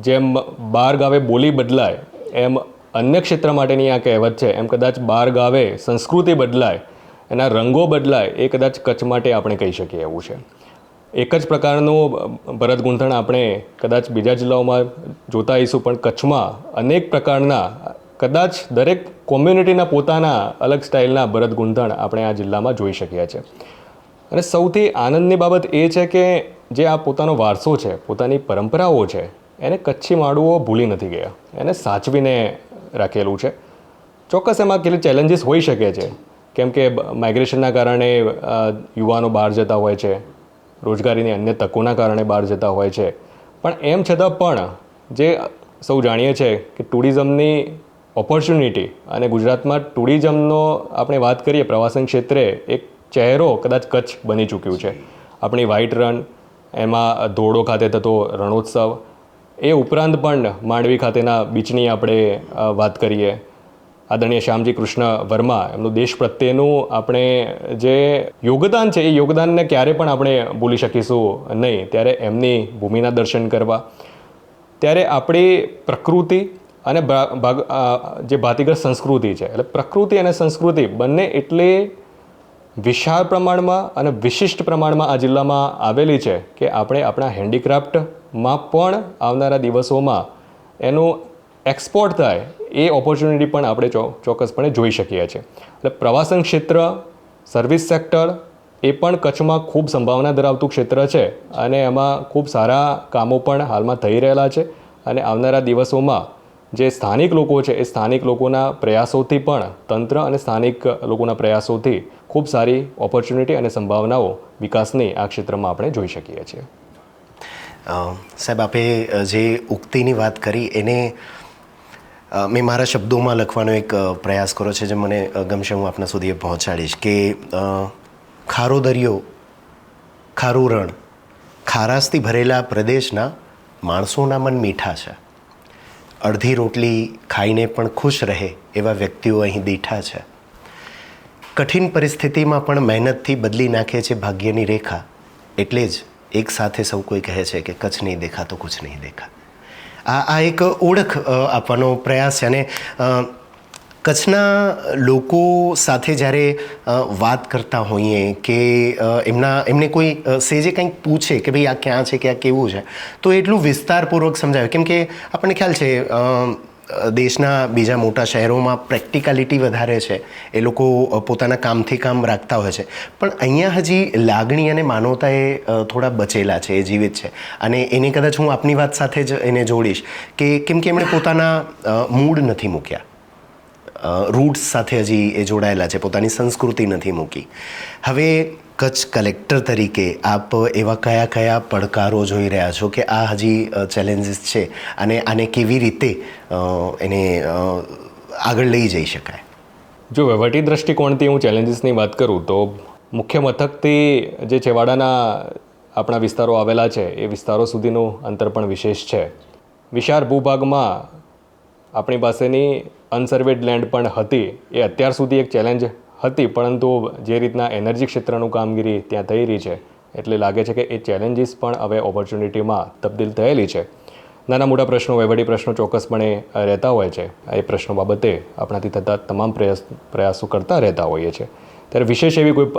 જેમ બાર ગાવે બોલી બદલાય એમ અન્ય ક્ષેત્ર માટેની આ કહેવત છે એમ કદાચ બાર ગાવે સંસ્કૃતિ બદલાય, એના રંગો બદલાય, એ કદાચ કચ્છ માટે આપણે કહી શકીએ એવું છે. એક જ પ્રકારનું ભરત ગૂંથણ આપણે કદાચ બીજા જિલ્લાઓમાં જોતા આવીશું પણ કચ્છમાં અનેક પ્રકારના કદાચ દરેક કોમ્યુનિટીના પોતાના અલગ સ્ટાઇલના ભરત ગૂંથણ આપણે આ જિલ્લામાં જોઈ શકીએ છીએ. અને સૌથી આનંદની બાબત એ છે કે જે આ પોતાનો વારસો છે, પોતાની પરંપરાઓ છે, એને કચ્છી માડુઓ ભૂલી નથી ગયા, એને સાચવીને રાખેલું છે. ચોક્કસ એમાં કેટલી ચેલેન્જીસ હોઈ શકે છે કેમ કે માઇગ્રેશનના કારણે યુવાનો બહાર જતા હોય છે, રોજગારીની અન્ય તકોના કારણે બહાર જતા હોય છે, પણ એમ છતાં પણ જે સૌ જાણીએ છીએ કે ટુરિઝમની ઓપોર્ચ્યુનિટી અને ગુજરાતમાં ટુરિઝમનો આપણે વાત કરીએ પ્રવાસન ક્ષેત્રે એક ચહેરો કદાચ કચ્છ બની ચૂક્યું છે. આપણી વ્હાઇટ રણ, એમાં ધોરડો ખાતે થતો રણોત્સવ, એ ઉપરાંત પણ માંડવી ખાતેના બીચની આપણે વાત કરીએ, આદરણીય શ્યામજી કૃષ્ણ વર્મા એમનું દેશ પ્રત્યેનું આપણે જે યોગદાન છે એ યોગદાનને ક્યારે પણ આપણે ભૂલી શકીશું નહીં. ત્યારે એમની ભૂમિના દર્શન કરવા, ત્યારે આપણી પ્રકૃતિ અને જે ભાતીગર સંસ્કૃતિ છે, એટલે પ્રકૃતિ અને સંસ્કૃતિ બંને એટલી વિશાળ પ્રમાણમાં અને વિશિષ્ટ પ્રમાણમાં આ જિલ્લામાં આવેલી છે કે આપણે આપણા હેન્ડીક્રાફ્ટમાં પણ આવનારા દિવસોમાં એનું એક્સપોર્ટ થાય એ ઓપોર્ચ્યુનિટી પણ આપણે ચોક્કસપણે જોઈ શકીએ છીએ. એટલે પ્રવાસન ક્ષેત્ર, સર્વિસ સેક્ટર એ પણ કચ્છમાં ખૂબ સંભાવના ધરાવતું ક્ષેત્ર છે અને એમાં ખૂબ સારા કામો પણ હાલમાં થઈ રહેલા છે. અને આવનારા દિવસોમાં જે સ્થાનિક લોકો છે એ સ્થાનિક લોકોના પ્રયાસોથી પણ, તંત્ર અને સ્થાનિક લોકોના પ્રયાસોથી ખૂબ સારી ઓપોર્ચ્યુનિટી અને સંભાવનાઓ વિકાસની આ ક્ષેત્રમાં આપણે જોઈ શકીએ છીએ.
સાહેબ, આપે જે ઉક્તિની વાત કરી એને મેં મારા શબ્દોમાં લખવાનો એક પ્રયાસ કર્યો છે જે મને ગમશે, હું આપના સુધી પહોંચાડીશ કે ખારો દરિયો, ખારું રણ, ખારાશથી ભરેલા પ્રદેશના માણસોના મન મીઠા છે. અડધી રોટલી ખાઈને પણ ખુશ રહે એવા વ્યક્તિઓ અહીં દીઠા છે. કઠિન પરિસ્થિતિમાં પણ મહેનતથી બદલી નાખે છે ભાગ્યની રેખા. એટલે જ એક સાથે સૌ કોઈ કહે છે કે કચ્છ નહીં દેખા તો કુછ નહીં દેખા. આ એક ઓળખ આપવાનો પ્રયાસ છે. અને કચ્છના લોકો સાથે જ્યારે વાત કરતા હોઈએ કે એમને કોઈ સેજે કંઈક પૂછે કે ભાઈ આ ક્યાં છે કે આ કેવું છે, તો એટલું વિસ્તારપૂર્વક સમજાવે. કેમ કે આપણને ખ્યાલ છે દેશના બીજા મોટા શહેરોમાં પ્રેક્ટિકાલિટી વધારે છે, એ લોકો પોતાના કામથી કામ રાખતા હોય છે. પણ અહીંયા હજી લાગણી અને માનવતા એ થોડા બચેલા છે, એ જીવિત છે. અને એને કદાચ હું આપની વાત સાથે જ એને જોડીશ કે કેમ કે એમણે પોતાના મૂળ નથી મૂક્યા, રૂટ્સ સાથે હજી એ જોડાયેલા છે, પોતાની સંસ્કૃતિ નથી મૂકી. હવે કચ્છ કલેક્ટર તરીકે આપ એવા કયા કયા પડકારો જોઈ રહ્યા છો કે આ હજી ચેલેન્જીસ છે અને આને કેવી રીતે એને આગળ લઈ જઈ શકાય?
જો વહીવટી દૃષ્ટિકોણથી હું ચેલેન્જીસની વાત કરું તો મુખ્ય મથકથી જે છેવાડાના આપણા વિસ્તારો આવેલા છે એ વિસ્તારો સુધીનું અંતર પણ વિશેષ છે. વિશાળ ભૂભાગમાં આપણી પાસેની અનસર્વેડ લેન્ડ પણ હતી. એ અત્યાર સુધી એક ચેલેન્જ હતી, પરંતુ જે રીતના એનર્જી ક્ષેત્રનું કામગીરી ત્યાં થઈ રહી છે એટલે લાગે છે કે એ ચેલેન્જીસ પણ હવે ઓપોર્ચ્યુનિટીમાં તબદીલ થયેલી છે. નાના મોટા પ્રશ્નો, વહીવટી પ્રશ્નો ચોક્કસપણે રહેતા હોય છે. એ પ્રશ્નો બાબતે આપણાથી થતા તમામ પ્રયાસો કરતા રહેતા હોઈએ છીએ. ત્યારે વિશેષ એવી કોઈ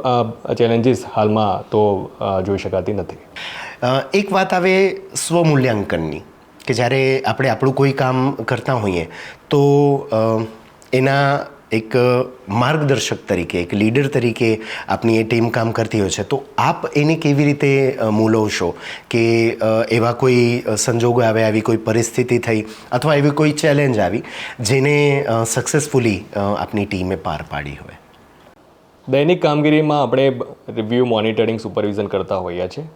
ચેલેન્જીસ હાલમાં તો જોઈ શકાતી નથી.
એક વાત આવે સ્વમૂલ્યાંકનની, કે જ્યારે આપણે આપણું કોઈ કામ કરતા હોઈએ તો એના એક માર્ગદર્શક તરીકે, એક લીડર તરીકે આપની એ ટીમ કામ કરતી હોય છે, તો આપ એને કેવી રીતે મૂલવશો કે એવા કોઈ સંજોગો આવ્યા, આવી કોઈ પરિસ્થિતિ થઈ અથવા એવી કોઈ ચેલેન્જ આવી જેને સક્સેસફુલી આપની ટીમે પાર પાડી હોય?
દૈનિક કામગીરીમાં આપણે રિવ્યૂ, મોનિટરિંગ, સુપરવિઝન કરતા હોઈએ છીએ.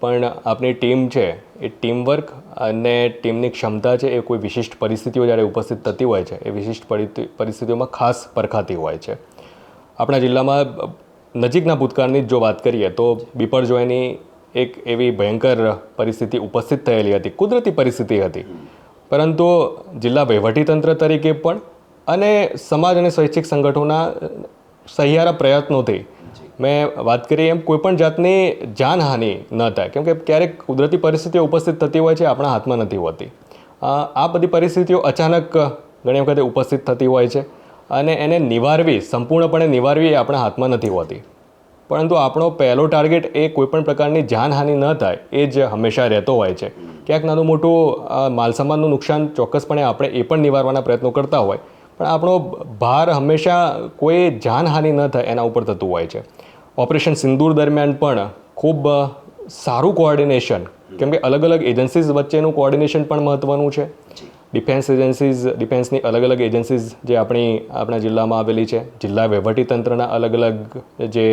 પણ આપણી ટીમ છે એ ટીમવર્ક અને ટીમની ક્ષમતા છે એ કોઈ વિશિષ્ટ પરિસ્થિતિઓ જ્યારે ઉપસ્થિત થતી હોય છે એ વિશિષ્ટ પરિસ્થિતિઓમાં ખાસ પરખાતી હોય છે. આપણા જિલ્લામાં નજીકના ભૂતકાળની જો વાત કરીએ તો બિપરજોયની એક એવી ભયંકર પરિસ્થિતિ ઉપસ્થિત થયેલી હતી, કુદરતી પરિસ્થિતિ હતી. પરંતુ જિલ્લા વહીવટીતંત્ર તરીકે પણ અને સમાજ અને સ્વૈચ્છિક સંગઠનોના સહિયારા પ્રયત્નોથી મેં વાત કરી એમ કોઈપણ જાતની જાનહાનિ ન થાય. કેમ કે ક્યારેક કુદરતી પરિસ્થિતિઓ ઉપસ્થિત થતી હોય છે, આપણા હાથમાં નથી હોતી. આ બધી પરિસ્થિતિઓ અચાનક ઘણી વખતે ઉપસ્થિત થતી હોય છે અને એને નિવારવી, સંપૂર્ણપણે નિવારવી એ આપણા હાથમાં નથી હોતી. પરંતુ આપણો પહેલો ટાર્ગેટ એ કોઈપણ પ્રકારની જાનહાનિ ન થાય એ જ હંમેશા રહેતો હોય છે. ક્યાંક નાનું મોટું માલસામાનનું નુકસાન ચોક્કસપણે આપણે એ પણ નિવારવાના પ્રયત્નો કરતા હોય, પણ આપણો ભાર હંમેશા કોઈ જાનહાનિ ન થાય એના ઉપર થતું હોય છે. ઓપરેશન સિંદૂર દરમિયાન પણ ખૂબ સારું કોઓર્ડિનેશન, કેમ કે અલગ અલગ એજન્સીઝ વચ્ચેનું કોઓર્ડિનેશન પણ મહત્ત્વનું છે. ડિફેન્સની અલગ અલગ એજન્સીઝ જે આપણા જિલ્લામાં આવેલી છે, જિલ્લા વહીવટીતંત્રના અલગ અલગ જે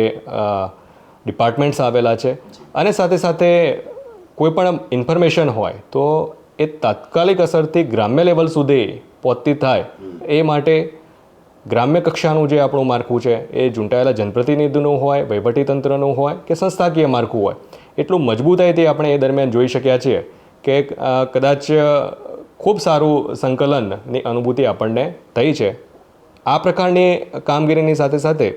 ડિપાર્ટમેન્ટ્સ આવેલા છે, અને સાથે સાથે કોઈ પણ ઇન્ફોર્મેશન હોય તો એ તાત્કાલિક અસરથી ગ્રામ્ય લેવલ સુધી પહોંચતી થાય એ માટે ગ્રામ્ય કક્ષાનું જે આપણું માળખું છે એ ચૂંટાયેલા જનપ્રતિનિધિનું હોય, વહીવટીતંત્રનું હોય કે સંસ્થાકીય માળખું હોય, એટલું મજબૂતાઈથી આપણે એ દરમિયાન જોઈ શક્યા છીએ કે કદાચ ખૂબ સારું સંકલનની અનુભૂતિ આપણને થઈ છે. આ પ્રકારની કામગીરીની સાથે સાથે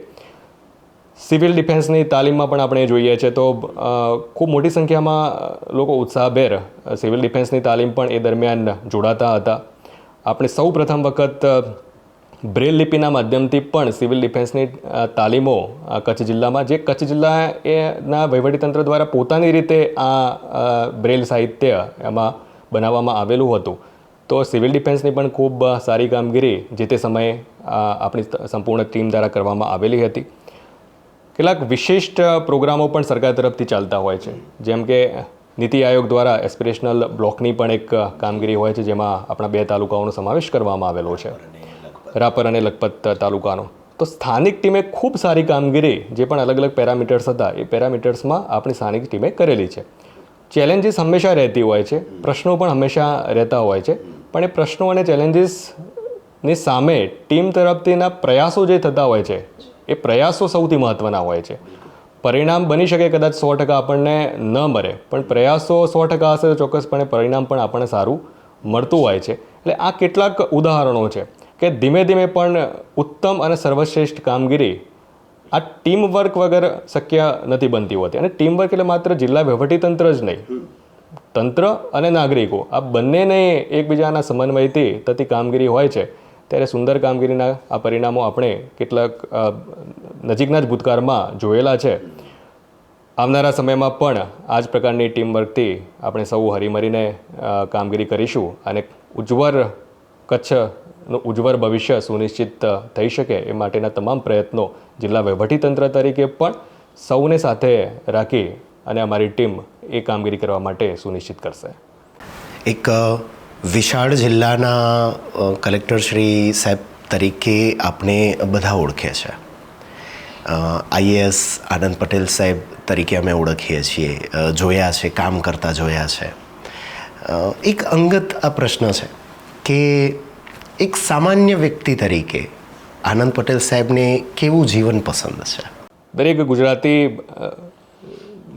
સિવિલ ડિફેન્સની તાલીમમાં પણ આપણે જોઈએ છીએ તો ખૂબ મોટી સંખ્યામાં લોકો ઉત્સાહભેર સિવિલ ડિફેન્સની તાલીમ પણ એ દરમિયાન જોડાતા હતા. આપણે સૌ પ્રથમ વખત બ્રેલ લિપિના માધ્યમથી પણ સિવિલ ડિફેન્સની તાલીમો કચ્છ જિલ્લામાં, જે કચ્છ જિલ્લાના વહીવટીતંત્ર દ્વારા પોતાની રીતે આ બ્રેલ સાહિત્ય એમાં બનાવવામાં આવેલું હતું. તો સિવિલ ડિફેન્સની પણ ખૂબ સારી કામગીરી જે તે સમયે આપણી સંપૂર્ણ ટીમ દ્વારા કરવામાં આવેલી હતી. કેટલાક વિશિષ્ટ પ્રોગ્રામો પણ સરકાર તરફથી ચાલતા હોય છે, જેમ કે નીતિ આયોગ દ્વારા એસ્પિરેશનલ બ્લોકની પણ એક કામગીરી હોય છે, જેમાં આપણા 2 તાલુકાઓનો સમાવેશ કરવામાં આવેલો છે, રાપર અને લખપત તાલુકાનો. તો સ્થાનિક ટીમે ખૂબ સારી કામગીરી, જે પણ અલગ અલગ પેરામીટર્સ હતા એ પેરામીટર્સમાં આપણી સ્થાનિક ટીમે કરેલી છે. ચેલેન્જીસ હંમેશા રહેતી હોય છે, પ્રશ્નો પણ હંમેશા રહેતા હોય છે, પણ એ પ્રશ્નો અને ચેલેન્જીસની સામે ટીમ તરફથીના પ્રયાસો જે થતા હોય છે એ પ્રયાસો સૌથી મહત્ત્વના હોય છે. પરિણામ બની શકે કદાચ 100% આપણને ન મળે, પણ પ્રયાસો 100% હશે તો ચોક્કસપણે પરિણામ પણ આપણને સારું મળતું હોય છે. એટલે આ કેટલાક ઉદાહરણો છે કે ધીમે ધીમે પણ ઉત્તમ અને સર્વશ્રેષ્ઠ કામગીરી આ ટીમ વર્ક વગર શક્ય નથી બનતી હોતી. અને ટીમ વર્ક એટલે માત્ર જિલ્લા વહીવટીતંત્ર જ નહીં, તંત્ર અને નાગરિકો આ બંનેને એકબીજાના સમન્વયથી થતી કામગીરી હોય છે ત્યારે સુંદર કામગીરીના આ પરિણામો આપણે કેટલાક નજીકના જ ભૂતકાળમાં જોયેલા છે. આવનારા સમયમાં પણ આ જ પ્રકારની ટીમ વર્કથી આપણે સૌ હરીમરીને કામગીરી કરીશું અને ઉજ્જવળ કચ્છનું ઉજ્જવળ ભવિષ્ય સુનિશ્ચિત થઈ શકે એ માટેના તમામ પ્રયત્નો જિલ્લા વહીવટીતંત્ર તરીકે પણ સૌને સાથે રાખી અને અમારી ટીમ એ કામગીરી કરવા માટે સુનિશ્ચિત કરશે.
એક વિશાળ જિલ્લાના કલેક્ટર શ્રી સાહેબ તરીકે આપણે બધા ઓળખે છે. IAS આનંદ પટેલ સાહેબ તરીકે અમે ઓળખીએ છીએ, જોયા છે, કામ કરતા જોયા છે. એક અંગત આ પ્રશ્ન છે કે એક સામાન્ય વ્યક્તિ તરીકે આનંદ પટેલ સાહેબને કેવું જીવન પસંદ છે?
દરેક ગુજરાતી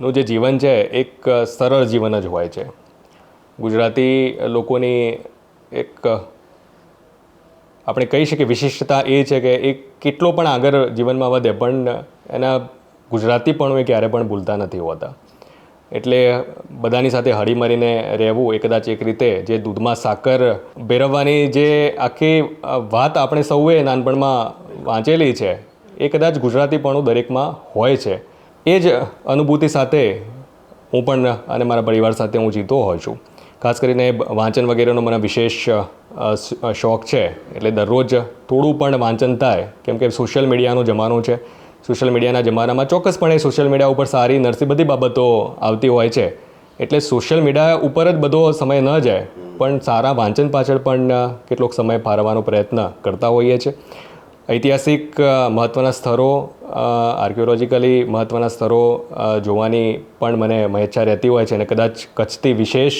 નું જે જીવન છે એક સરળ જીવન જ હોય છે. ગુજરાતી લોકોની એક આપણે કહી શકીએ વિશિષ્ટતા એ છે કે એ કેટલો પણ આગળ જીવનમાં વધે પણ એના ગુજરાતીપણું એ ક્યારે પણ ભૂલતા નથી હોતા. એટલે બધાની સાથે હળીમળીને રહેવું એ કદાચ એક રીતે જે દૂધમાં સાકર ભેરવવાની જે આખી વાત આપણે સૌએ નાનપણમાં વાંચેલી છે એ કદાચ ગુજરાતીપણું દરેકમાં હોય છે. એ જ અનુભૂતિ સાથે હું પણ અને મારા પરિવાર સાથે હું જીવતો હોઉં છું. ખાસ કરીને વાંચન વગેરેનો મને વિશેષ શોખ છે. એટલે દરરોજ થોડું પણ વાંચન થાય કેમ કે સોશિયલ મીડિયાનો જમાનો છે. સોશિયલ મીડિયાના જમાનામાં ચોક્કસપણે સોશિયલ મીડિયા ઉપર સારી નરસી બધી બાબતો આવતી હોય છે. એટલે સોશિયલ મીડિયા ઉપર જ બધો સમય ન જાય પણ સારા વાંચન પાછળ પણ કેટલોક સમય ફાળવવાનો પ્રયત્ન કરતા હોઈએ છીએ. ઐતિહાસિક મહત્ત્વના સ્થળો, આર્કિયોલોજીકલી મહત્ત્વના સ્થળો જોવાની પણ મને મહેચ્છા રહેતી હોય છે અને કદાચ કચ્છથી વિશેષ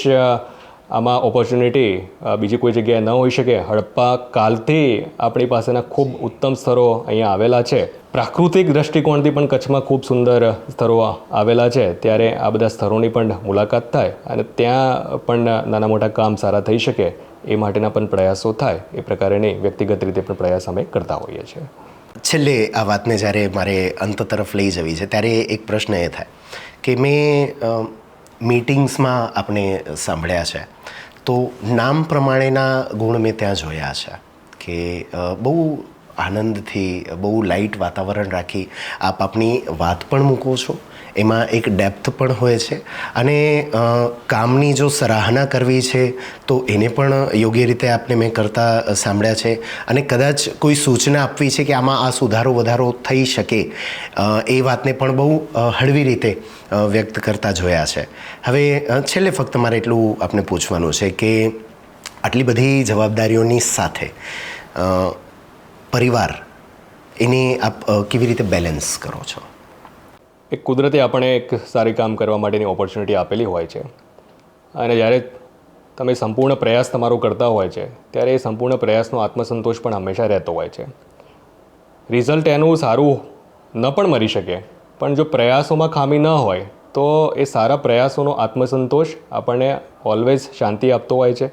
આમાં ઓપોર્ચ્યુનિટી બીજી કોઈ જગ્યાએ ન હોઈ શકે. હડપ્પા કાલથી આપણી પાસેના ખૂબ ઉત્તમ સ્થળો અહીંયા આવેલા છે. પ્રાકૃતિક દૃષ્ટિકોણથી પણ કચ્છમાં ખૂબ સુંદર સ્થળો આવેલા છે. ત્યારે આ બધા સ્થળોની પણ મુલાકાત થાય અને ત્યાં પણ નાના મોટા કામ સારા થઈ શકે એ માટેના પણ પ્રયાસો થાય એ પ્રકારની વ્યક્તિગત રીતે પણ પ્રયાસ અમે કરતા હોઈએ છીએ.
છેલ્લે આ વાતને જ્યારે મારે અંત તરફ લઈ જવી છે ત્યારે એક પ્રશ્ન એ થાય કે મેં મીટિંગ્સમાં આપણે સાંભળ્યા છે તો નામ પ્રમાણેના ગુણ મેં ત્યાં જોયા છે કે બહુ આનંદથી બહુ લાઇટ વાતાવરણ રાખી આપ આપની વાત પણ મૂકો છો. એમાં એક ડેપ્થ પણ હોય છે અને કામની જો સરાહના કરવી છે તો એને પણ યોગ્ય રીતે આપને મેં કરતા સાંભળ્યા છે અને કદાચ કોઈ સૂચના આપવી છે કે આમાં આ સુધારો વધારો થઈ શકે એ વાતને પણ બહુ હળવી રીતે વ્યક્ત કરતા જોયા છે. હવે છેલ્લે ફક્ત મારે એટલું આપને પૂછવાનું છે કે આટલી બધી જવાબદારીઓની સાથે પરિવાર એને આપ કેવી રીતે બેલેન્સ કરો છો?
એક કુદરતે આપણે એક સારી કામ કરવા માટેની ઓપોર્ચ્યુનિટી આપેલી હોય છે અને જ્યારે તમે સંપૂર્ણ પ્રયાસ તમારો કરતા હોય છે ત્યારે એ સંપૂર્ણ પ્રયાસનો આત્મસંતોષ પણ હંમેશા રહેતો હોય છે. રિઝલ્ટ એનું સારું ન પણ મળી શકે પણ જો પ્રયાસોમાં ખામી ન હોય તો એ સારા પ્રયાસોનો આત્મસંતોષ આપણને ઓલવેઝ શાંતિ આપતો હોય છે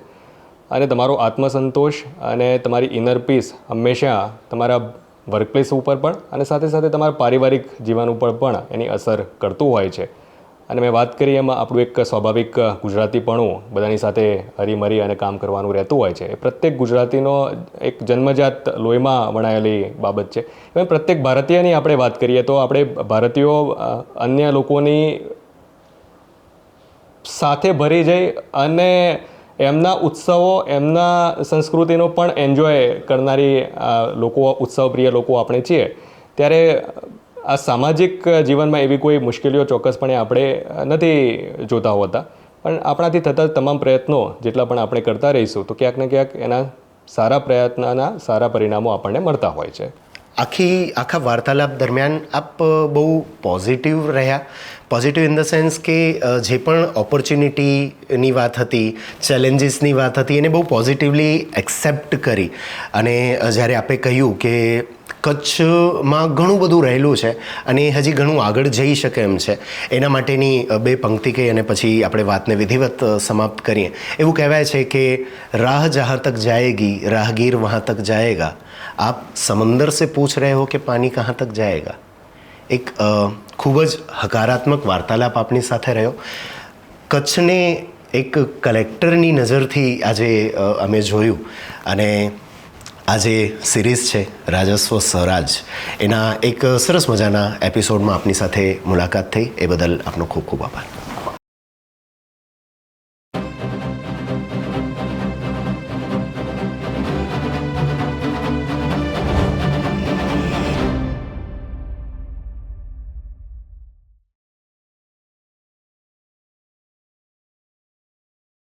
અને તમારો આત્મસંતોષ અને તમારી ઇનર પીસ હંમેશા તમારા વર્કપ્લેસ ઉપર પણ અને સાથે સાથે તમારા પારિવારિક જીવન ઉપર પણ એની અસર કરતું હોય છે. અને મેં વાત કરી એમાં આપણું એક સ્વાભાવિક ગુજરાતીપણું બધાની સાથે હરીમરી અને કામ કરવાનું રહેતું હોય છે. એ પ્રત્યેક ગુજરાતીનો એક જન્મજાત લોહીમાં વણાયેલી બાબત છે. એમ પ્રત્યેક ભારતીયની આપણે વાત કરીએ તો આપણે ભારતીયો અન્ય લોકોની સાથે ભરી જઈ અને એમના ઉત્સવો એમના સંસ્કૃતિનો પણ એન્જોય કરનારી લોકો, ઉત્સવપ્રિય લોકો આપણે છીએ. ત્યારે આ સામાજિક જીવનમાં એવી કોઈ મુશ્કેલીઓ ચોક્કસપણે આપણે નથી જોતા હોતા પણ આપણાથી થતા તમામ પ્રયત્નો જેટલા પણ આપણે કરતા રહીશું તો ક્યાંક ને ક્યાંક એના સારા પ્રયત્નના સારા પરિણામો આપણને મળતા હોય છે.
આખા વાર્તાલાપ દરમિયાન આપ બહુ પોઝિટિવ રહ્યા. પોઝિટિવ ઇન ધ સેન્સ કે જે પણ ઓપોર્ચ્યુનિટીની વાત હતી, ચેલેન્જીસની વાત હતી એને બહુ પોઝિટિવલી એક્સેપ્ટ કરી અને જ્યારે આપે કહ્યું કે કચ્છમાં ઘણું બધું રહેલું છે અને એ હજી ઘણું આગળ જઈ શકે એમ છે. એના માટેની બે પંક્તિ કહી અને પછી આપણે વાતને વિધિવત સમાપ્ત કરીએ. એવું કહેવાય છે કે રાહ જહાં તક જાએગી રાહગીર વહાં તક જાએગા, આપ સમંદર સે પૂછ રહે હો કે પાણી કહાં તક જાએગા. એક ખૂબ જ હકારાત્મક વાર્તાલાપ આપણી સાથે રહ્યો. કચ્છને એક કલેક્ટરની નજરથી આજે અમે જોયું અને આ જે સિરીઝ છે રાજસ્વ સ્વરાજ, એના એક સરસ મજાના એપિસોડમાં આપની સાથે મુલાકાત થઈ. એ બદલ આપનો ખૂબ ખૂબ આભાર.